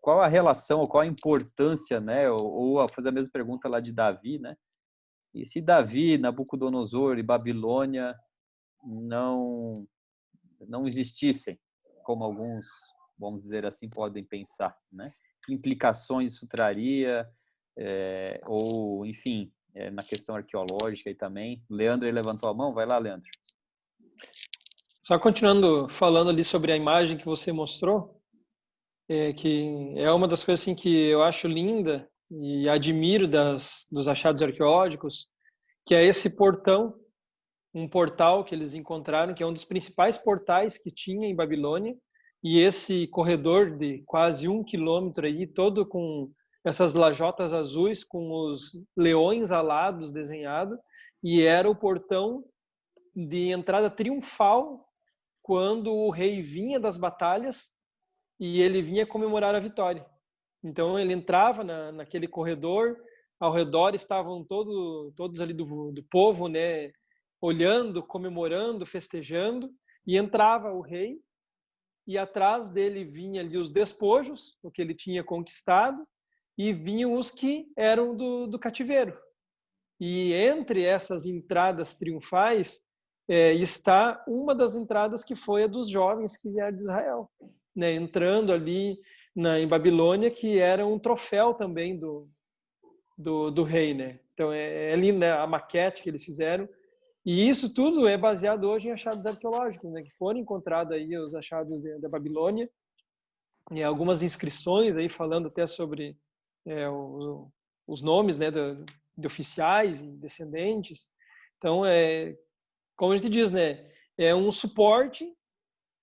qual a relação, ou qual a importância, né? Ou fazer a mesma pergunta lá de Davi, né? E se Davi, Nabucodonosor e Babilônia não existissem, como alguns, vamos dizer assim, podem pensar, né? Que implicações isso traria, ou, enfim, na questão arqueológica e também. O Leandro ele levantou a mão, vai lá, Leandro. Só continuando falando ali sobre a imagem que você mostrou, que é uma das coisas assim, que eu acho linda e admiro dos achados arqueológicos, que é esse portão, um portal que eles encontraram, que é um dos principais portais que tinha em Babilônia, e esse corredor de quase 1 quilômetro aí, todo com essas lajotas azuis, com os leões alados desenhados, e era o portão de entrada triunfal quando o rei vinha das batalhas e ele vinha comemorar a vitória. Então ele entrava naquele corredor, ao redor estavam todos ali do povo, né, olhando, comemorando, festejando, e entrava o rei, e atrás dele vinha ali os despojos, o que ele tinha conquistado, e vinham os que eram do cativeiro. E entre essas entradas triunfais está uma das entradas que foi a dos jovens que vieram de Israel, né, entrando ali em Babilônia, que era um troféu também do rei, né? Então é linda a maquete que eles fizeram, e isso tudo é baseado hoje em achados arqueológicos, né, que foram encontrados aí os achados da Babilônia, e algumas inscrições aí falando até sobre os nomes, né, de oficiais e descendentes. Então como a gente diz, né, é um suporte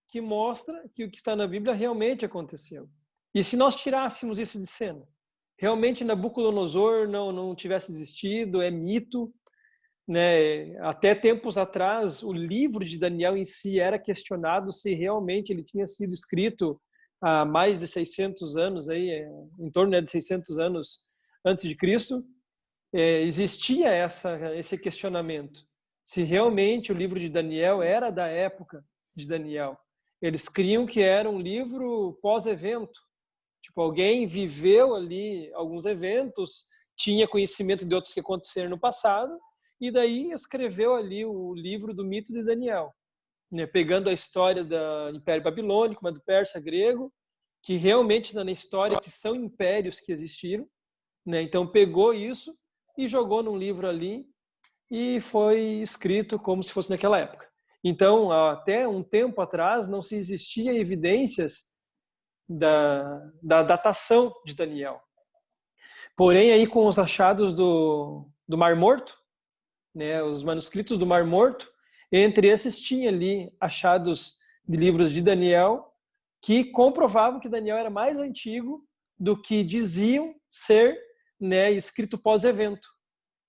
que mostra que o que está na Bíblia realmente aconteceu. E se nós tirássemos isso de cena, realmente Nabucodonosor não tivesse existido, é mito, né? Até tempos atrás, o livro de Daniel em si era questionado se realmente ele tinha sido escrito há mais de 600 anos, aí, em torno, né, de 600 anos antes de Cristo. Existia esse questionamento, se realmente o livro de Daniel era da época de Daniel. Eles criam que era um livro pós-evento. Tipo, alguém viveu ali alguns eventos, tinha conhecimento de outros que aconteceram no passado, e daí escreveu ali o livro do mito de Daniel, né? Pegando a história do Império Babilônico, mas do persa grego, que realmente na história que são impérios que existiram, né? Então pegou isso e jogou num livro ali, e foi escrito como se fosse naquela época. Então, até um tempo atrás, não se existia evidências da datação de Daniel. Porém, aí com os achados do Mar Morto, né, os manuscritos do Mar Morto, entre esses tinha ali achados de livros de Daniel que comprovavam que Daniel era mais antigo do que diziam ser, né, escrito pós-evento.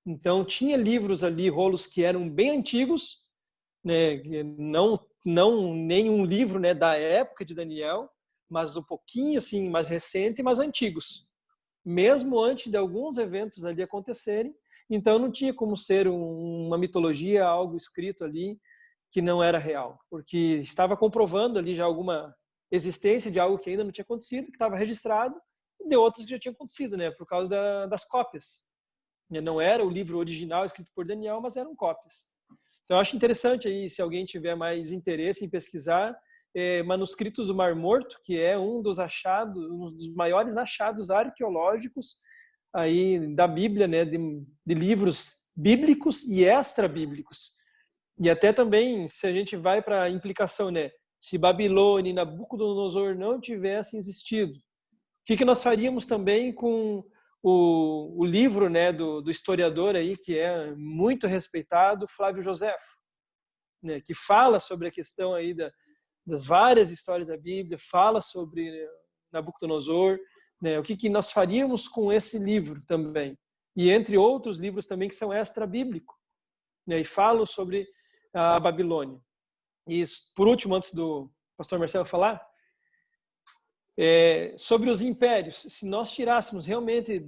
Então, tinha livros ali, rolos que eram bem antigos, né, não nenhum livro, né, da época de Daniel, mas um pouquinho assim, mais recente, mas antigos. Mesmo antes de alguns eventos ali acontecerem, então não tinha como ser uma mitologia, algo escrito ali que não era real, porque estava comprovando ali já alguma existência de algo que ainda não tinha acontecido, que estava registrado, e de outros que já tinham acontecido, né, por causa das cópias. Não era o livro original escrito por Daniel, mas eram cópias. Então, eu acho interessante aí, se alguém tiver mais interesse em pesquisar, manuscritos do Mar Morto, que é um dos maiores achados arqueológicos aí da Bíblia, né, de livros bíblicos e extra-bíblicos. E até também, se a gente vai para a implicação, né, se Babilônia e Nabucodonosor não tivessem existido, o que nós faríamos também com o livro, né, do historiador aí, que é muito respeitado, Flávio Joséfo, né, que fala sobre a questão aí das várias histórias da Bíblia, fala sobre Nabucodonosor, né, o que nós faríamos com esse livro também. E entre outros livros também que são extra-bíblicos, né, e falam sobre a Babilônia. E por último, antes do pastor Marcelo falar, sobre os impérios, se nós tirássemos realmente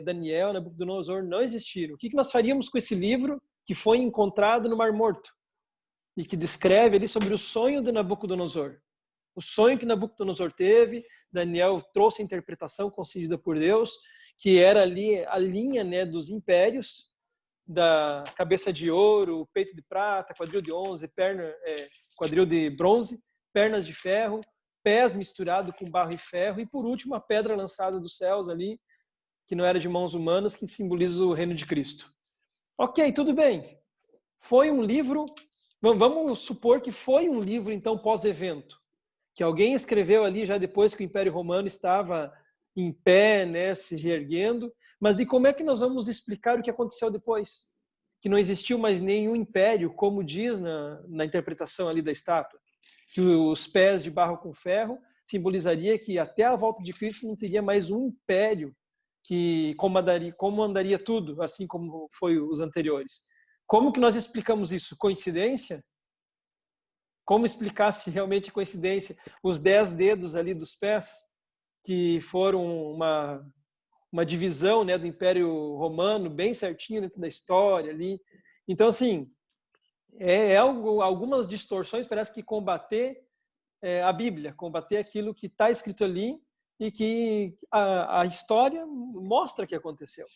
Daniel, Nabucodonosor não existiram, o que nós faríamos com esse livro que foi encontrado no Mar Morto e que descreve ali sobre o sonho de Nabucodonosor? o sonho que Nabucodonosor teve, Daniel trouxe a interpretação concedida por Deus, que era ali a linha, né, dos impérios, da cabeça de ouro, peito de prata, quadril de quadril de bronze, pernas de ferro, pés misturado com barro e ferro, e por último a pedra lançada dos céus ali, que não era de mãos humanas, que simboliza o reino de Cristo. Ok, tudo bem. Foi um livro, vamos supor que foi um livro então pós-evento, que alguém escreveu ali já depois que o Império Romano estava em pé, né, se reerguendo, mas de como é que nós vamos explicar o que aconteceu depois? Que não existiu mais nenhum império, como diz na interpretação ali da estátua, que os pés de barro com ferro simbolizaria que até a volta de Cristo não teria mais um império que comandaria tudo, assim como foi os anteriores. Como que nós explicamos isso? Coincidência? Como explicar se realmente é coincidência? Os 10 dedos ali dos pés, que foram uma divisão, né, do Império Romano, bem certinho dentro da história ali. Então, assim, algumas distorções parece que combater a Bíblia, combater aquilo que está escrito ali e que a história mostra que aconteceu,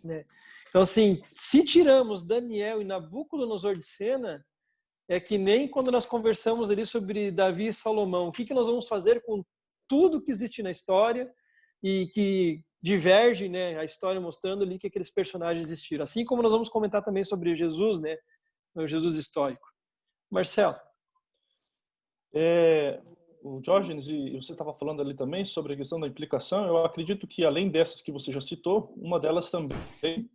né? Então, assim, se tiramos Daniel e Nabucodonosor de cena, é que nem quando nós conversamos ali sobre Davi e Salomão. O que nós vamos fazer com tudo que existe na história e que diverge, né, a história mostrando ali que aqueles personagens existiram. Assim como nós vamos comentar também sobre Jesus, né, o Jesus histórico. Marcelo. O Diógenes, e você estava falando ali também sobre a questão da implicação, eu acredito que além dessas que você já citou, uma delas também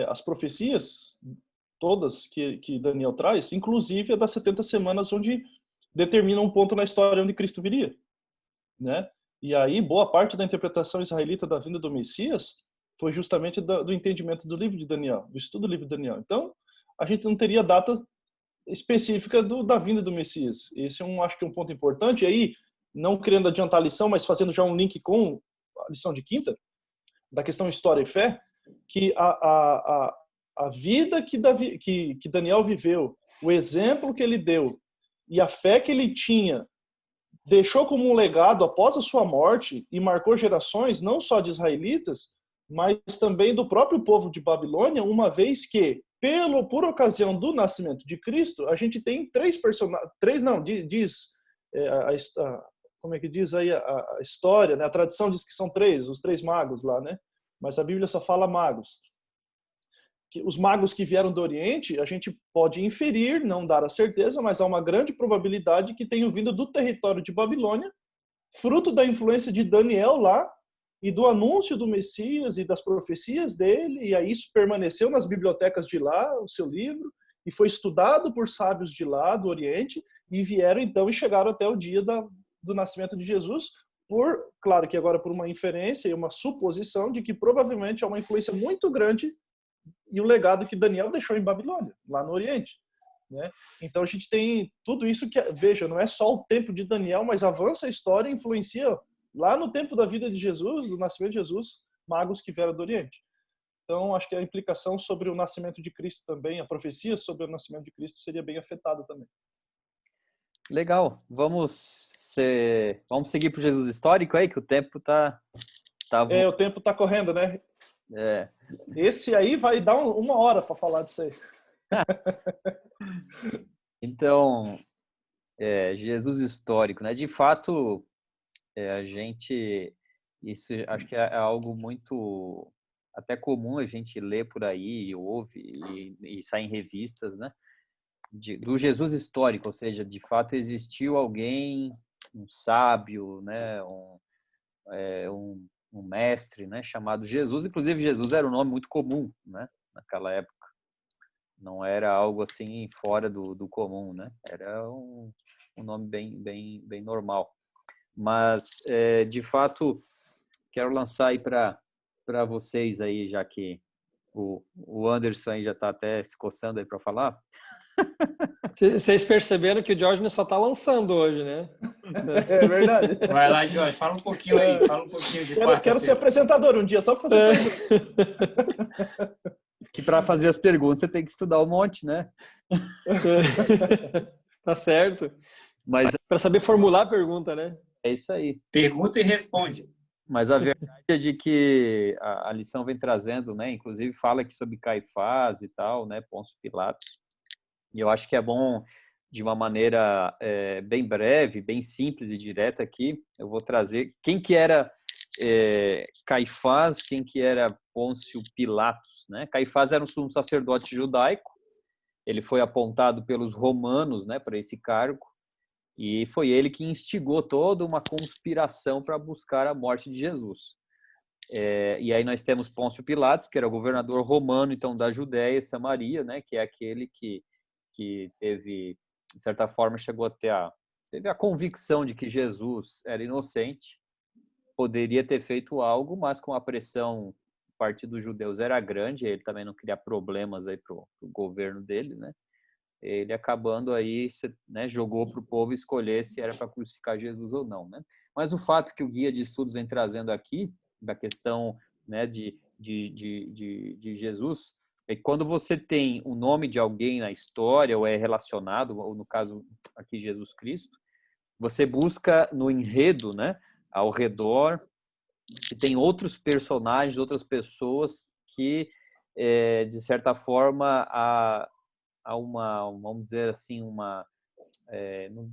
as profecias todas que Daniel traz, inclusive a das 70 semanas, onde determina um ponto na história onde Cristo viria, né? E aí, boa parte da interpretação israelita da vinda do Messias foi justamente do entendimento do livro de Daniel, do estudo do livro de Daniel. Então, a gente não teria data específica da vinda do Messias. Esse acho que é um ponto importante. E aí, não querendo adiantar a lição, mas fazendo já um link com a lição de quinta, da questão história e fé, que a vida que Daniel viveu, o exemplo que ele deu e a fé que ele tinha, deixou como um legado após a sua morte e marcou gerações, não só de israelitas, mas também do próprio povo de Babilônia, uma vez que, por ocasião do nascimento de Cristo, a gente tem três personagens, como é que diz aí a história, né? A tradição diz que são os três magos lá, né? Mas a Bíblia só fala magos. Os magos que vieram do Oriente, a gente pode inferir, não dar a certeza, mas há uma grande probabilidade que tenham vindo do território de Babilônia, fruto da influência de Daniel lá, e do anúncio do Messias e das profecias dele, e aí isso permaneceu nas bibliotecas de lá, o seu livro, e foi estudado por sábios de lá, do Oriente, e vieram então e chegaram até o dia do nascimento de Jesus, claro que agora por uma inferência e uma suposição de que provavelmente há uma influência muito grande e o legado que Daniel deixou em Babilônia, lá no Oriente, né? Então a gente tem tudo isso que, veja, não é só o tempo de Daniel, mas avança a história e influencia lá no tempo da vida de Jesus, do nascimento de Jesus, magos que vieram do Oriente. Então acho que a implicação sobre o nascimento de Cristo também, a profecia sobre o nascimento de Cristo seria bem afetada também. Legal, vamos seguir para o Jesus histórico aí, que o tempo tá... o tempo tá correndo, né? Esse aí vai dar uma hora para falar disso aí. Então, Jesus histórico, né? De fato, isso acho que é algo muito até comum a gente ler por aí, ouve e sai em revistas, né? Do Jesus histórico, ou seja, de fato existiu alguém, um sábio, né? Um mestre, né, chamado Jesus. Inclusive, Jesus era um nome muito comum, né, naquela época. Não era algo assim fora do comum, né? Era um nome bem normal. Mas, de fato, quero lançar aí para vocês aí, já que o Anderson aí já está até se coçando aí para falar. Vocês perceberam que o Jorge só está lançando hoje, né? É verdade. Vai lá, Jorge, fala um pouquinho aí, fala um pouquinho de quero ser apresentador um dia, só para fazer Que para fazer as perguntas você tem que estudar um monte, né? Tá certo. Mas Para saber formular a pergunta, né? é isso aí. Pergunta e responde. Mas a verdade é de que a lição vem trazendo, né? Inclusive fala aqui sobre Caifás e tal, né? Pôncio Pilatos. E eu acho que é bom, de uma maneira bem breve, bem simples e direta aqui, eu vou trazer quem que era Caifás, quem que era Pôncio Pilatos, né? Caifás era um sumo sacerdote judaico. Ele foi apontado pelos romanos, né, para esse cargo. E foi ele que instigou toda uma conspiração para buscar a morte de Jesus. E aí nós temos Pôncio Pilatos, que era o governador romano, então, da Judéia e Samaria, né, que é aquele que teve, de certa forma, teve a convicção de que Jesus era inocente, poderia ter feito algo, mas com a pressão do partido dos judeus era grande, ele também não queria problemas aí para o governo dele, né? Ele acabando aí, né, jogou para o povo escolher se era para crucificar Jesus ou não, né? Mas o fato que o guia de estudos vem trazendo aqui, da questão, né, de Jesus, é que quando você tem o nome de alguém na história, ou é relacionado, ou no caso aqui Jesus Cristo, você busca no enredo, né, ao redor, se tem outros personagens, outras pessoas que, de certa forma, há uma, vamos dizer assim,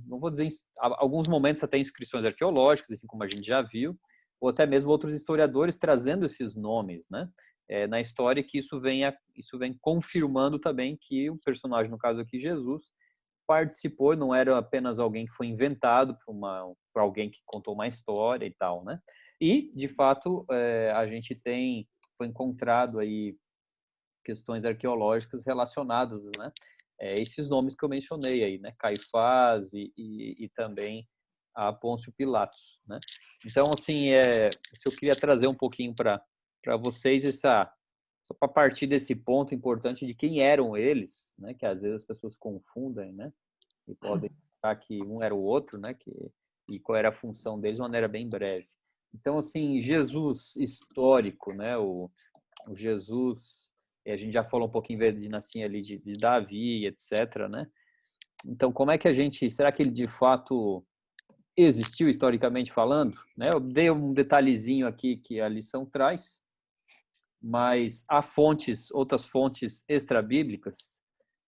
não vou dizer, alguns momentos até inscrições arqueológicas, enfim, como a gente já viu, ou até mesmo outros historiadores trazendo esses nomes, né? Na história, que isso vem confirmando também que o personagem, no caso aqui, Jesus, participou, não era apenas alguém que foi inventado por alguém que contou uma história e tal, né? E, de fato, a gente foi encontrado aí questões arqueológicas relacionadas, né? Esses nomes que eu mencionei aí, né? Caifás e também a Pôncio Pilatos, né? Então, assim, se eu queria trazer um pouquinho para vocês só para partir desse ponto importante de quem eram eles, né? Que às vezes as pessoas confundem, né? E podem achar que um era o outro, né? E qual era a função deles de maneira bem breve. Então, assim, Jesus histórico, né? O Jesus, a gente já falou um pouquinho da dinastia ali de Davi, etc, né? Então, será que ele de fato existiu historicamente falando? Né? Eu dei um detalhezinho aqui que a lição traz, mas há outras fontes extra-bíblicas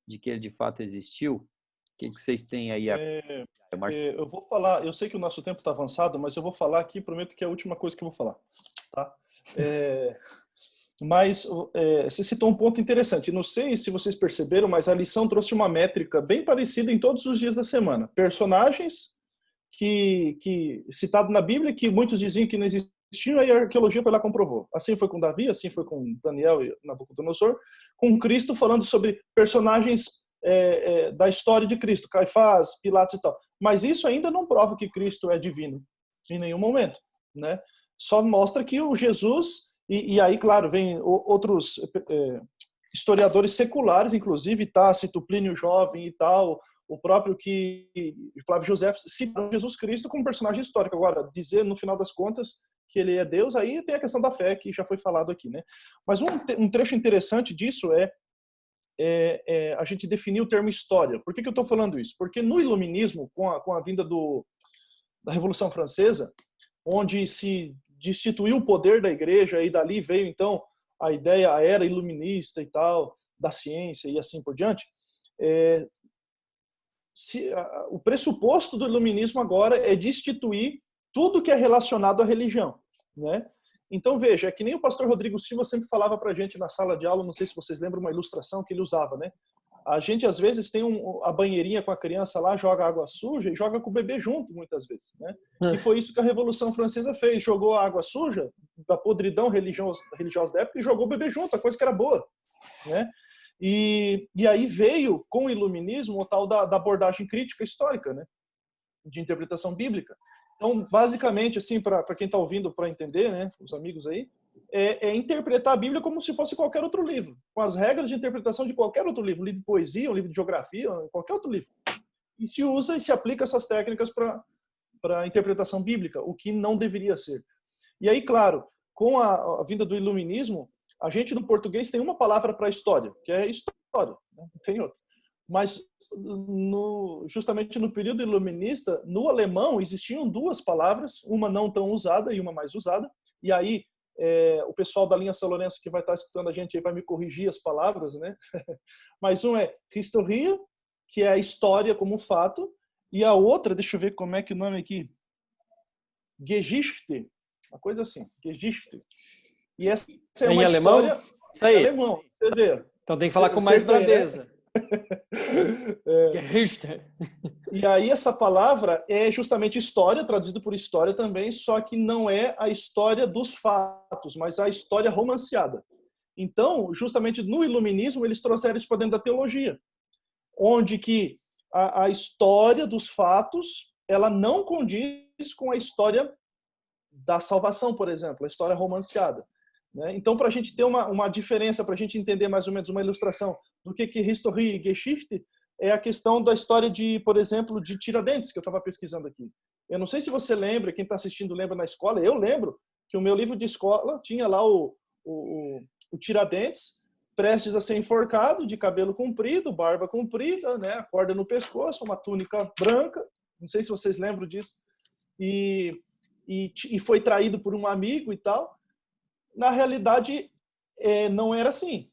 de que ele de fato existiu? O que vocês têm aí? Eu vou falar, eu sei que o nosso tempo está avançado, mas eu vou falar aqui, prometo que é a última coisa que eu vou falar, tá? Mas você citou um ponto interessante. Não sei se vocês perceberam, mas a lição trouxe uma métrica bem parecida em todos os dias da semana. Personagens que citado na Bíblia, que muitos diziam que não existiam, aí a arqueologia foi lá e comprovou. Assim foi com Davi, assim foi com Daniel e Nabucodonosor, com Cristo falando sobre personagens da história de Cristo, Caifás, Pilatos e tal. Mas isso ainda não prova que Cristo é divino, em nenhum momento, né? Só mostra que o Jesus, e aí, claro, vem outros historiadores seculares, inclusive Tácito, Plínio Jovem e tal, o próprio Flávio José cita Jesus Cristo como personagem histórico. Agora, dizer no final das contas que ele é Deus, aí tem a questão da fé, que já foi falado aqui, né? Mas um trecho interessante disso a gente definir o termo história. Por que eu estou falando isso? Porque no iluminismo, com a vinda da Revolução Francesa, onde se destituiu o poder da igreja e dali veio, então, a era iluminista e tal, da ciência e assim por diante, o pressuposto do iluminismo agora é destituir tudo que é relacionado à religião, né? Então, veja, é que nem o pastor Rodrigo Silva sempre falava para a gente na sala de aula, não sei se vocês lembram uma ilustração que ele usava, né? A gente, às vezes, tem a banheirinha com a criança lá, joga água suja e joga com o bebê junto, muitas vezes, né? E foi isso que a Revolução Francesa fez, jogou a água suja da podridão religiosa da época e jogou o bebê junto, a coisa que era boa, né? E aí veio, com o iluminismo, o tal da abordagem crítica histórica, né? De interpretação bíblica. Então, basicamente, assim, para quem está ouvindo, para entender, né, os amigos aí, interpretar a Bíblia como se fosse qualquer outro livro, com as regras de interpretação de qualquer outro livro, um livro de poesia, um livro de geografia, qualquer outro livro. E se usa e se aplica essas técnicas para a interpretação bíblica, o que não deveria ser. E aí, claro, com a vinda do iluminismo, a gente no português tem uma palavra para história, que é história, né? Não tem outra. Mas justamente no período iluminista, no alemão existiam duas palavras, uma não tão usada e uma mais usada. E aí o pessoal da linha São Lourenço que vai estar escutando a gente aí vai me corrigir as palavras, né? Mas um é Historia, que é a história como fato, e a outra, deixa eu ver como é que o nome aqui, Geschichte, uma coisa assim, Geschichte. E essa é uma alemão? história Isso aí. em alemão, você vê. Então tem que falar com mais braveza. E aí essa palavra é justamente história, traduzido por história também, só que não é a história dos fatos, mas a história romanceada. Então, justamente no iluminismo, eles trouxeram isso para dentro da teologia, onde que a história dos fatos, ela não condiz com a história da salvação, por exemplo, a história romanceada. Então, para a gente ter uma diferença, para a gente entender mais ou menos uma ilustração do que Historia e Geschichte, é a questão da história de, por exemplo, de Tiradentes, que eu estava pesquisando aqui. Eu não sei se você lembra, quem está assistindo lembra na escola, eu lembro que o meu livro de escola tinha lá o Tiradentes, prestes a ser enforcado, de cabelo comprido, barba comprida, né, a corda no pescoço, uma túnica branca, não sei se vocês lembram disso, e foi traído por um amigo e tal. Na realidade, não era assim.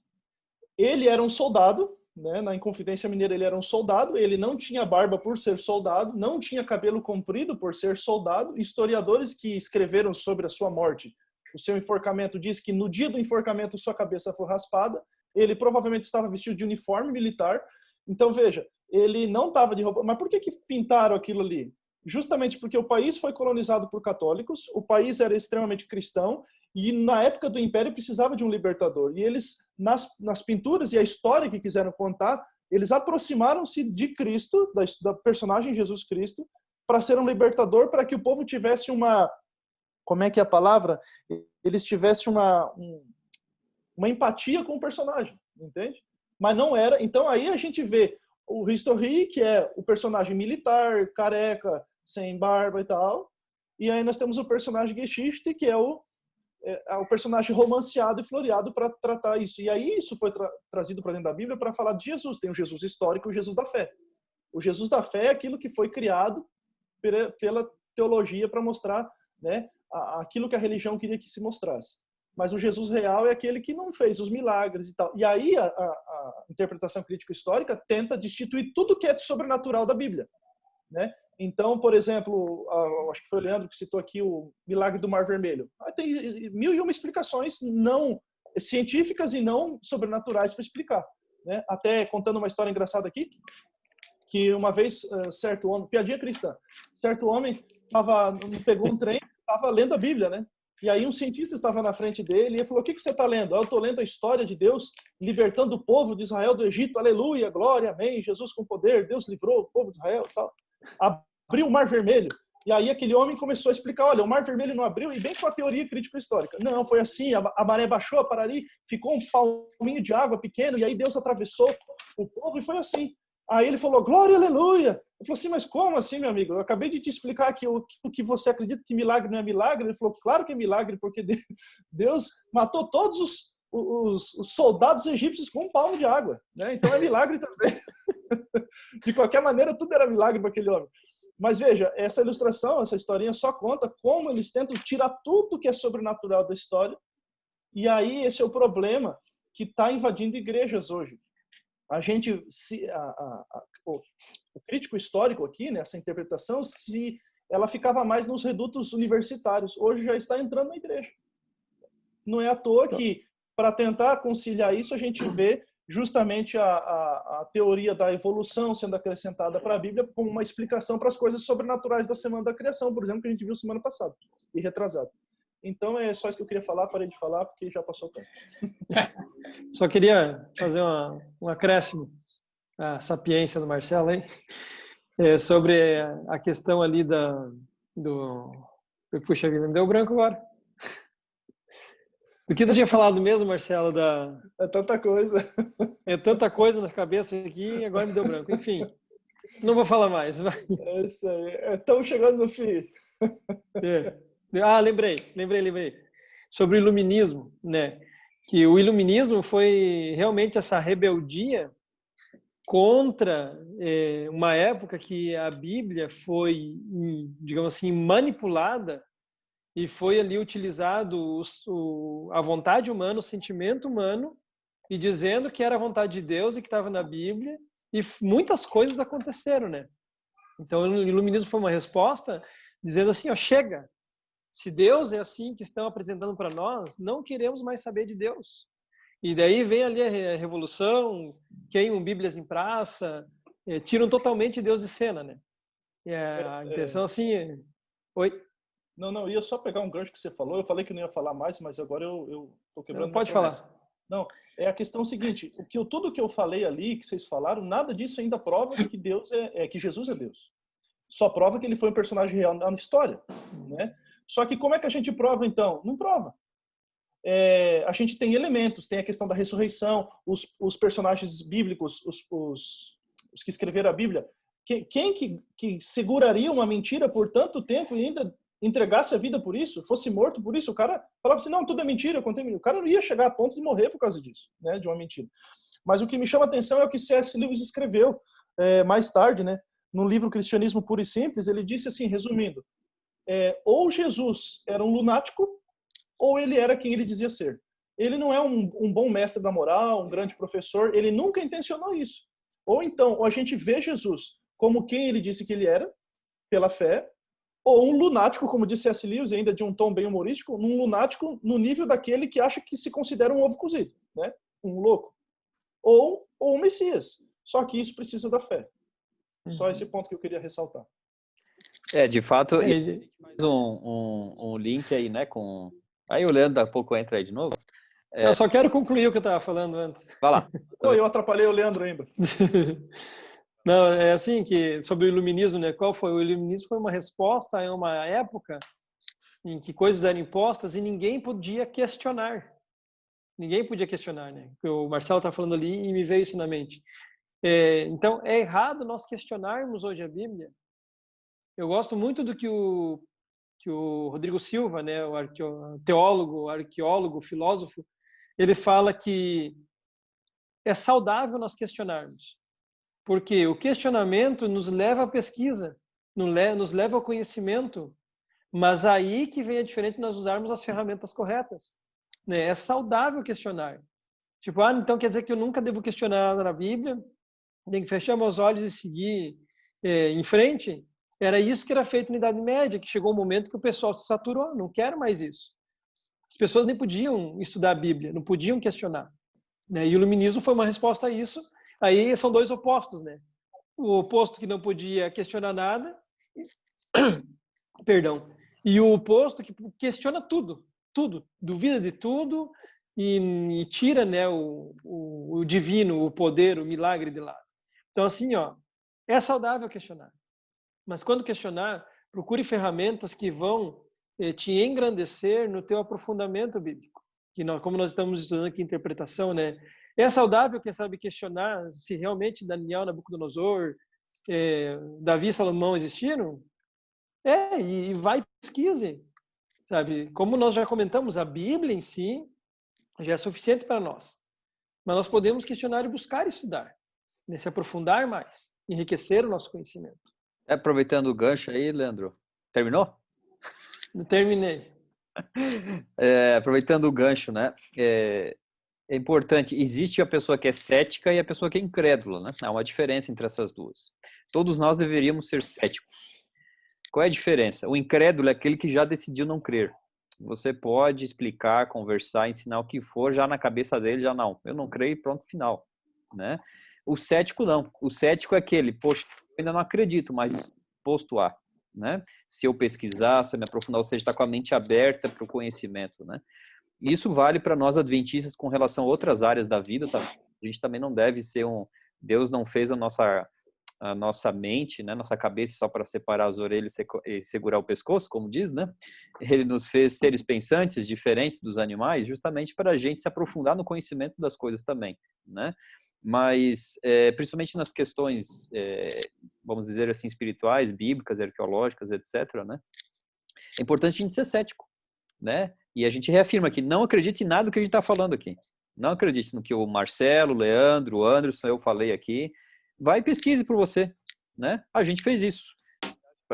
Ele era um soldado, né? Na Inconfidência Mineira ele era um soldado, ele não tinha barba por ser soldado, não tinha cabelo comprido por ser soldado. Historiadores que escreveram sobre a sua morte, o seu enforcamento, diz que no dia do enforcamento sua cabeça foi raspada, ele provavelmente estava vestido de uniforme militar. Então, veja, ele não estava de roupa. Mas por que pintaram aquilo ali? Justamente porque o país foi colonizado por católicos, o país era extremamente cristão, e na época do Império precisava de um libertador. E eles, nas pinturas e a história que quiseram contar, eles aproximaram-se de Cristo, da personagem Jesus Cristo, para ser um libertador, para que o povo tivesse uma... Como é que é a palavra? Eles tivessem uma empatia com o personagem, entende? Mas não era. Então aí a gente vê o Historia, que é o personagem militar, careca, sem barba e tal. E aí nós temos o personagem Geschichte, que é o personagem romanceado e floreado para tratar isso. E aí isso foi trazido para dentro da Bíblia para falar de Jesus. Tem o Jesus histórico e o Jesus da fé. O Jesus da fé é aquilo que foi criado pela teologia para mostrar, né, aquilo que a religião queria que se mostrasse. Mas o Jesus real é aquele que não fez os milagres e tal. E aí a interpretação crítico-histórica tenta destituir tudo que é sobrenatural da Bíblia, né? Então, por exemplo, acho que foi o Leandro que citou aqui o milagre do Mar Vermelho. Tem 1001 explicações não científicas e não sobrenaturais para explicar, né? Até contando uma história engraçada aqui, que uma vez certo homem, piadinha cristã, certo homem pegou um trem, estava lendo a Bíblia, né? E aí um cientista estava na frente dele e ele falou: o que você está lendo? Eu estou lendo a história de Deus libertando o povo de Israel do Egito, aleluia, glória, amém, Jesus com poder, Deus livrou o povo de Israel e tal. Abriu o Mar Vermelho. E aí aquele homem começou a explicar: olha, o Mar Vermelho não abriu, e bem com a teoria crítico-histórica. Não, foi assim, a maré baixou, a Parari, ficou um palminho de água pequeno, e aí Deus atravessou o povo e foi assim. Aí ele falou: glória, aleluia. Eu falei assim: mas como assim, meu amigo? Eu acabei de te explicar aqui o que você acredita que milagre não é milagre. Ele falou: claro que é milagre, porque Deus matou todos os soldados egípcios com um palmo de água, né? Então é milagre também. De qualquer maneira, tudo era milagre para aquele homem. Mas veja, essa ilustração, essa historinha só conta como eles tentam tirar tudo que é sobrenatural da história. E aí esse é o problema que está invadindo igrejas hoje. A gente, o crítico histórico aqui, nessa interpretação, se ela ficava mais nos redutos universitários, hoje já está entrando na igreja. Não é à toa que, para tentar conciliar isso, a gente vê justamente a teoria da evolução sendo acrescentada para a Bíblia como uma explicação para as coisas sobrenaturais da Semana da Criação, por exemplo, que a gente viu semana passada e retrasada. Então, é só isso que eu queria falar, parei de falar, porque já passou o tempo. Só queria fazer um acréscimo à sapiência do Marcelo, hein? Sobre a questão ali Puxa vida, me deu branco agora. Do que tu tinha falado mesmo, Marcelo? É tanta coisa. É tanta coisa na cabeça aqui, agora me deu branco. Enfim, não vou falar mais. É isso aí. Estamos chegando no fim. Lembrei. Sobre o iluminismo, né? Que o iluminismo foi realmente essa rebeldia contra uma época que a Bíblia foi, digamos assim, manipulada e foi ali utilizado a vontade humana, o sentimento humano, e dizendo que era a vontade de Deus e que estava na Bíblia, e muitas coisas aconteceram, né? Então, o iluminismo foi uma resposta dizendo assim, ó, chega, se Deus é assim que estão apresentando para nós, não queremos mais saber de Deus. E daí vem ali a revolução, queimam Bíblias em praça, tiram totalmente Deus de cena, né? E a intenção assim... Oi? Não, ia só pegar um gancho que você falou. Eu falei que não ia falar mais, mas agora eu tô quebrando. Não, pode falar. Não, é a questão seguinte, tudo que eu falei ali, que vocês falaram, nada disso ainda prova que Deus que Jesus é Deus. Só prova que ele foi um personagem real na história, né? Só que como é que a gente prova, então? Não prova. A gente tem elementos, tem a questão da ressurreição, os personagens bíblicos, os que escreveram a Bíblia. Quem que seguraria uma mentira por tanto tempo e ainda entregasse a vida por isso, fosse morto por isso? O cara falava assim, não, tudo é mentira, eu contei mentira. O cara não ia chegar a ponto de morrer por causa disso, né, de uma mentira. Mas o que me chama a atenção é o que C.S. Lewis escreveu mais tarde, né, no livro Cristianismo Puro e Simples. Ele disse assim, resumindo, ou Jesus era um lunático, ou ele era quem ele dizia ser. Ele não é um bom mestre da moral, um grande professor, ele nunca intencionou isso. Ou então, ou a gente vê Jesus como quem ele disse que ele era, pela fé, ou um lunático, como disse C.S. Lewis, ainda de um tom bem humorístico, um lunático no nível daquele que acha que se considera um ovo cozido, né? Um louco. Ou um Messias. Só que isso precisa da fé. Só esse ponto que eu queria ressaltar. De fato, mais um link aí, né, com... Aí o Leandro daqui a pouco entra aí de novo. Eu só quero concluir o que eu estava falando antes. Vai lá. Eu atrapalhei o Leandro ainda. Não, é assim que, sobre o iluminismo, né? Qual foi? O iluminismo foi uma resposta a uma época em que coisas eram impostas e ninguém podia questionar. Ninguém podia questionar, né? O Marcelo está falando ali e me veio isso na mente. Então, é errado nós questionarmos hoje a Bíblia. Eu gosto muito do que o Rodrigo Silva, né? O teólogo, arqueólogo, filósofo, ele fala que é saudável nós questionarmos. Porque o questionamento nos leva à pesquisa, nos leva ao conhecimento, mas aí que vem a diferença de nós usarmos as ferramentas corretas. Né? É saudável questionar. Tipo, então quer dizer que eu nunca devo questionar nada na Bíblia, tenho que fechar meus olhos e seguir em frente? Era isso que era feito na Idade Média, que chegou um momento que o pessoal se saturou, não quero mais isso. As pessoas nem podiam estudar a Bíblia, não podiam questionar. Né? E o iluminismo foi uma resposta a isso. Aí são dois opostos, né? O oposto que não podia questionar nada, perdão, e o oposto que questiona tudo, duvida de tudo e tira, né, o divino, o poder, o milagre de lado. Então, assim, ó, é saudável questionar, mas quando questionar, procure ferramentas que vão te engrandecer no teu aprofundamento bíblico. Como nós estamos estudando aqui interpretação, né? É saudável, quem sabe, questionar se realmente Daniel, Nabucodonosor, Davi e Salomão existiram? E vai pesquise, sabe? Como nós já comentamos, a Bíblia em si já é suficiente para nós. Mas nós podemos questionar e buscar estudar, né? Se aprofundar mais, enriquecer o nosso conhecimento. Aproveitando o gancho aí, Leandro. Terminou? Terminei. Aproveitando o gancho, né? É importante, existe a pessoa que é cética e a pessoa que é incrédula, né? Há uma diferença entre essas duas. Todos nós deveríamos ser céticos. Qual é a diferença? O incrédulo é aquele que já decidiu não crer. Você pode explicar, conversar, ensinar o que for, já na cabeça dele, já não. Eu não creio, pronto, final. Né? O cético não. O cético é aquele, poxa, eu ainda não acredito, mas disposto a. Né? Se eu pesquisar, se eu me aprofundar, ou seja, está com a mente aberta para o conhecimento, né? Isso vale para nós adventistas com relação a outras áreas da vida, tá? A gente também não deve ser Deus não fez a nossa mente, né, nossa cabeça só para separar as orelhas e segurar o pescoço, como diz, né? Ele nos fez seres pensantes, diferentes dos animais, justamente para a gente se aprofundar no conhecimento das coisas também, né? Mas, principalmente nas questões, vamos dizer assim, espirituais, bíblicas, arqueológicas, etc., né? É importante a gente ser cético, né? E a gente reafirma que não acredite em nada do que a gente está falando aqui. Não acredite no que o Marcelo, o Leandro, o Anderson, eu falei aqui. vai e pesquise por você, né? A gente fez isso.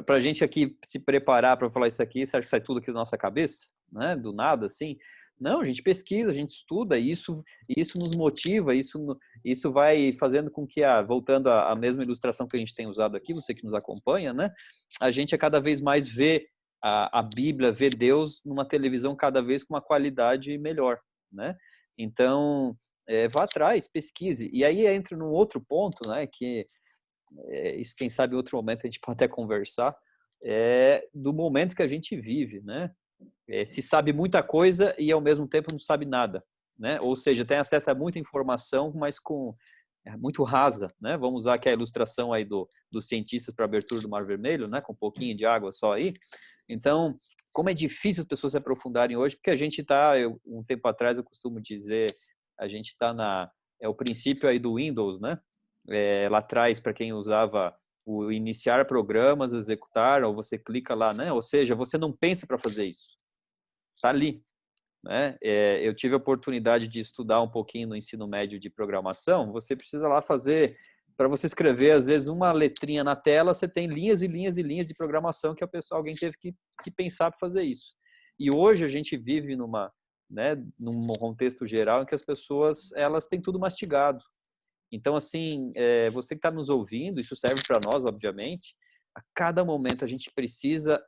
Para a gente aqui se preparar para falar isso aqui, você acha que sai tudo aqui da nossa cabeça, né? Do nada, assim? Não, a gente pesquisa, a gente estuda, e isso nos motiva, isso vai fazendo com que, voltando à mesma ilustração que a gente tem usado aqui, você que nos acompanha, né? A gente cada vez mais vê a Bíblia, vê Deus numa televisão cada vez com uma qualidade melhor, né? Então, vá atrás, pesquise. E aí entra num outro ponto, né? Que isso, quem sabe, em outro momento a gente pode até conversar, do momento que a gente vive, né? Se sabe muita coisa e ao mesmo tempo não sabe nada, né? Ou seja, tem acesso a muita informação, mas muito rasa, né? Vamos usar aqui a ilustração aí dos cientistas para a abertura do Mar Vermelho, né? Com um pouquinho de água só aí. Então, como é difícil as pessoas se aprofundarem hoje, porque a gente está, um tempo atrás eu costumo dizer, a gente está o princípio aí do Windows, né? Lá atrás, para quem usava o iniciar programas, executar, ou você clica lá, né? Ou seja, você não pensa para fazer isso. Está ali, né? Eu tive a oportunidade de estudar um pouquinho no ensino médio de programação. Você precisa lá fazer, para você escrever, às vezes, uma letrinha na tela, você tem linhas e linhas e linhas de programação que alguém teve que pensar para fazer isso. E hoje a gente vive num contexto geral em que as pessoas, elas têm tudo mastigado. Então, assim, você que está nos ouvindo, isso serve para nós, obviamente, a cada momento a gente precisa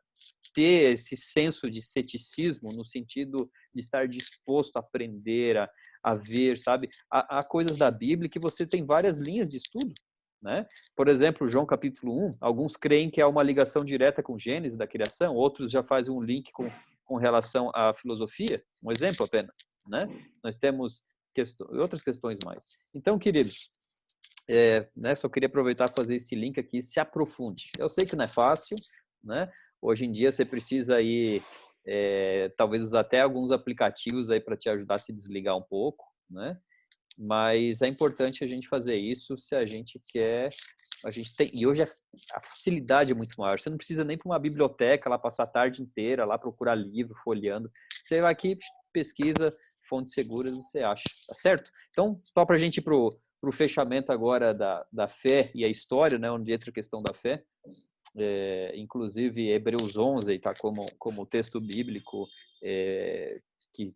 ter esse senso de ceticismo no sentido de estar disposto a aprender, a ver, sabe? Há coisas da Bíblia que você tem várias linhas de estudo, né? Por exemplo, João capítulo 1, alguns creem que há uma ligação direta com Gênesis da criação, outros já fazem um link com relação à filosofia, um exemplo apenas, né? Nós temos outras questões mais. Então, queridos, né, só queria aproveitar e fazer esse link aqui, se aprofunde. Eu sei que não é fácil, né? Hoje em dia você precisa aí, talvez usar até alguns aplicativos aí para te ajudar a se desligar um pouco, né? Mas é importante a gente fazer isso se a gente quer. E hoje a facilidade é muito maior. Você não precisa nem para uma biblioteca lá passar a tarde inteira lá procurar livro, folheando. Você vai aqui, pesquisa, fontes seguras, você acha, tá certo? Então, só para a gente ir para o fechamento agora da fé e a história, né, onde entra a questão da fé. Inclusive Hebreus 11 está como texto bíblico que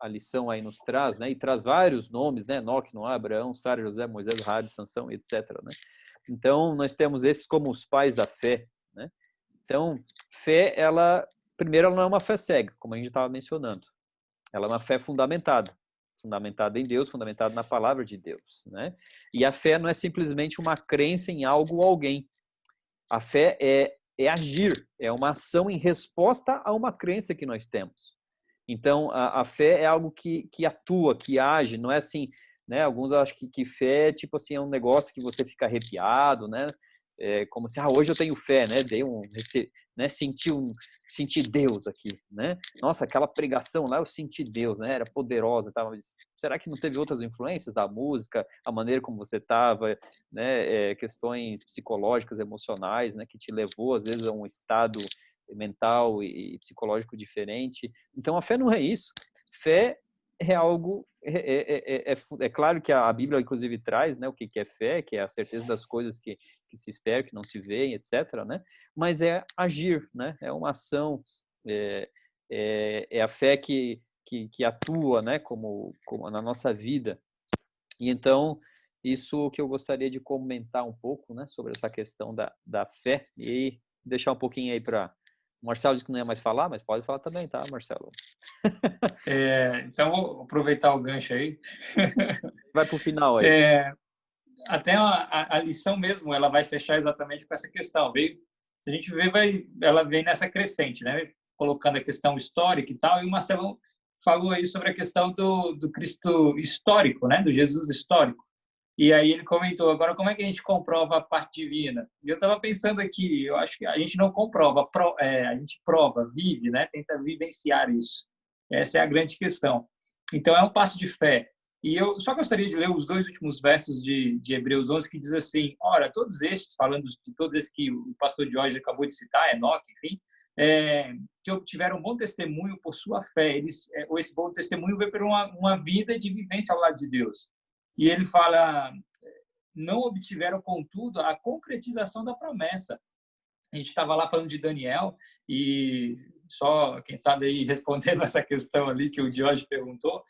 a lição aí nos traz, né? E traz vários nomes, né? Enoque, Noé, Abraão, Sara, José, Moisés, Raabe, Sansão, etc. Né? Então, nós temos esses como os pais da fé, né? Então, fé, primeiro, ela não é uma fé cega, como a gente estava mencionando. Ela é uma fé fundamentada em Deus, fundamentada na palavra de Deus, né? E a fé não é simplesmente uma crença em algo ou alguém. A fé é agir, é uma ação em resposta a uma crença que nós temos. Então, a fé é algo que atua, que age, não é assim, né? Alguns acham que fé, tipo assim, é um negócio que você fica arrepiado, né? Como assim, hoje eu tenho fé, né? Senti Deus aqui, né? Nossa, aquela pregação lá eu senti Deus, né? Era poderosa, tá? Mas será que não teve outras influências da música, a maneira como você estava, né? Questões psicológicas, emocionais, né? Que te levou às vezes a um estado mental e psicológico diferente. Então a fé não é isso. Fé é algo, é claro que a Bíblia inclusive traz, né, o que é fé, que é a certeza das coisas que se espera, que não se vê, etc, né? Mas é agir, né? É uma ação, é a fé que atua, né, como na nossa vida. E então isso que eu gostaria de comentar um pouco, né, sobre essa questão da fé e deixar um pouquinho aí para o Marcelo disse que não ia mais falar, mas pode falar também, tá, Marcelo? Então, vou aproveitar o gancho aí. Vai para o final aí. Até a lição mesmo, ela vai fechar exatamente com essa questão. Se a gente vê, ela vem nessa crescente, né? Colocando a questão histórica e tal. E o Marcelo falou aí sobre a questão do Cristo histórico, né? Do Jesus histórico. E aí ele comentou, agora como é que a gente comprova a parte divina? E eu estava pensando aqui, eu acho que a gente não comprova, a gente prova, vive, né? Tenta vivenciar isso. Essa é a grande questão. Então, é um passo de fé. E eu só gostaria de ler os 2 últimos versos de Hebreus 11, que diz assim, ora, todos estes, falando de todos esses que o pastor Jorge acabou de citar, Enoque, enfim, que obtiveram um bom testemunho por sua fé. Ou esse bom testemunho veio por uma vida de vivência ao lado de Deus. E ele fala, não obtiveram, contudo, a concretização da promessa. A gente estava lá falando de Daniel e só, quem sabe, aí respondendo essa questão ali que o Jorge perguntou,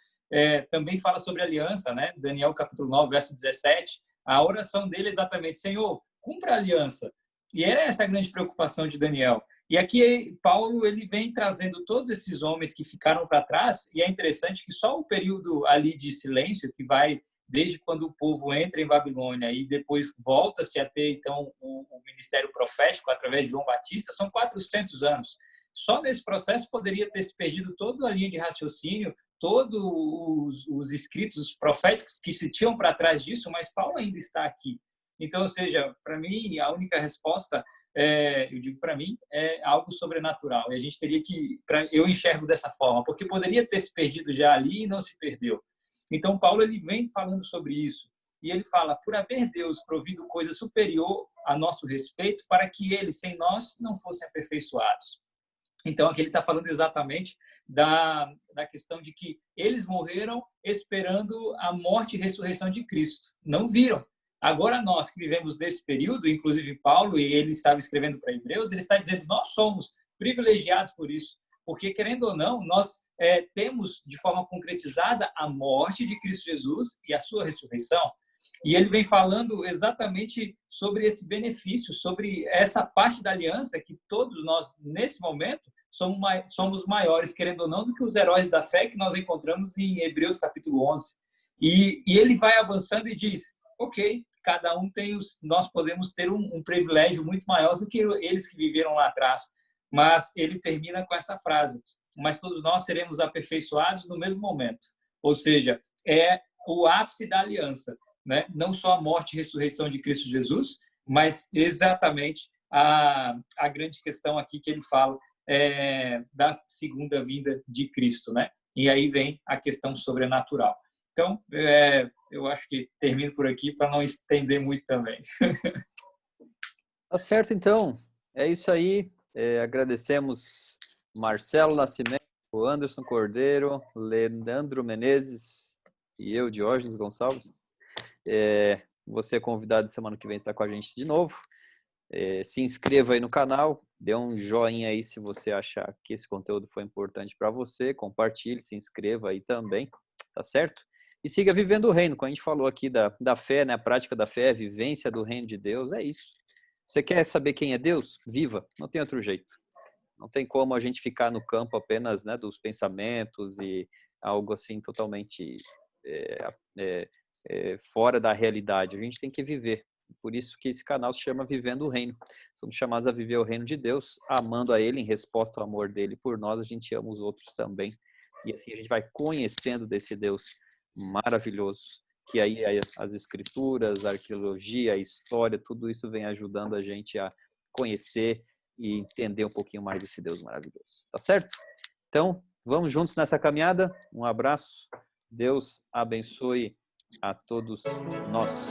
também fala sobre aliança, né? Daniel capítulo 9, verso 17, a oração dele é exatamente: Senhor, cumpra a aliança. E era essa a grande preocupação de Daniel. E aqui Paulo ele vem trazendo todos esses homens que ficaram para trás, e é interessante que só o período ali de silêncio, que vai desde quando o povo entra em Babilônia e depois volta-se a ter, então, o ministério profético através de João Batista, são 400 anos. Só nesse processo poderia ter se perdido toda a linha de raciocínio, todos os escritos proféticos que se tinham para trás disso, mas Paulo ainda está aqui. Então, ou seja, para mim, a única resposta, eu digo para mim, é algo sobrenatural. E a gente teria que, eu enxergo dessa forma, porque poderia ter se perdido já ali e não se perdeu. Então, Paulo ele vem falando sobre isso. E ele fala: por haver Deus provido coisa superior a nosso respeito, para que eles, sem nós, não fossem aperfeiçoados. Então, aqui ele está falando exatamente da questão de que eles morreram esperando a morte e ressurreição de Cristo. Não viram. Agora, nós que vivemos nesse período, inclusive Paulo, e ele estava escrevendo para Hebreus, ele está dizendo: nós somos privilegiados por isso. Porque, querendo ou não, nós temos de forma concretizada a morte de Cristo Jesus e a sua ressurreição. E ele vem falando exatamente sobre esse benefício, sobre essa parte da aliança que todos nós, nesse momento, somos maiores, querendo ou não, do que os heróis da fé que nós encontramos em Hebreus capítulo 11. E ele vai avançando e diz: ok, cada um nós podemos ter um privilégio muito maior do que eles que viveram lá atrás. Mas ele termina com essa frase: mas todos nós seremos aperfeiçoados no mesmo momento. Ou seja, é o ápice da aliança, né? Não só a morte e ressurreição de Cristo Jesus, mas exatamente a grande questão aqui que ele fala da segunda vinda de Cristo, né? E aí vem a questão sobrenatural. Então, eu acho que termino por aqui para não estender muito também. Tá certo, então. É isso aí. Agradecemos Marcelo Nascimento, Anderson Cordeiro, Leandro Menezes e eu, Diógenes Gonçalves. Você é convidado semana que vem estar com a gente de novo. Se inscreva aí no canal, dê um joinha aí se você achar que esse conteúdo foi importante para você, compartilhe, se inscreva aí também, tá certo? E siga vivendo o reino, como a gente falou aqui da fé, né? A prática da fé, a vivência do reino de Deus, é isso. Você quer saber quem é Deus? Viva, não tem outro jeito. Não tem como a gente ficar no campo apenas, né, dos pensamentos e algo assim totalmente fora da realidade. A gente tem que viver. Por isso que esse canal se chama Vivendo o Reino. Somos chamados a viver o reino de Deus, amando a Ele em resposta ao amor dele por nós. A gente ama os outros também. E assim a gente vai conhecendo desse Deus maravilhoso, que aí as escrituras, a arqueologia, a história, tudo isso vem ajudando a gente a conhecer e entender um pouquinho mais desse Deus maravilhoso. Tá certo? Então, vamos juntos nessa caminhada. Um abraço. Deus abençoe a todos nós.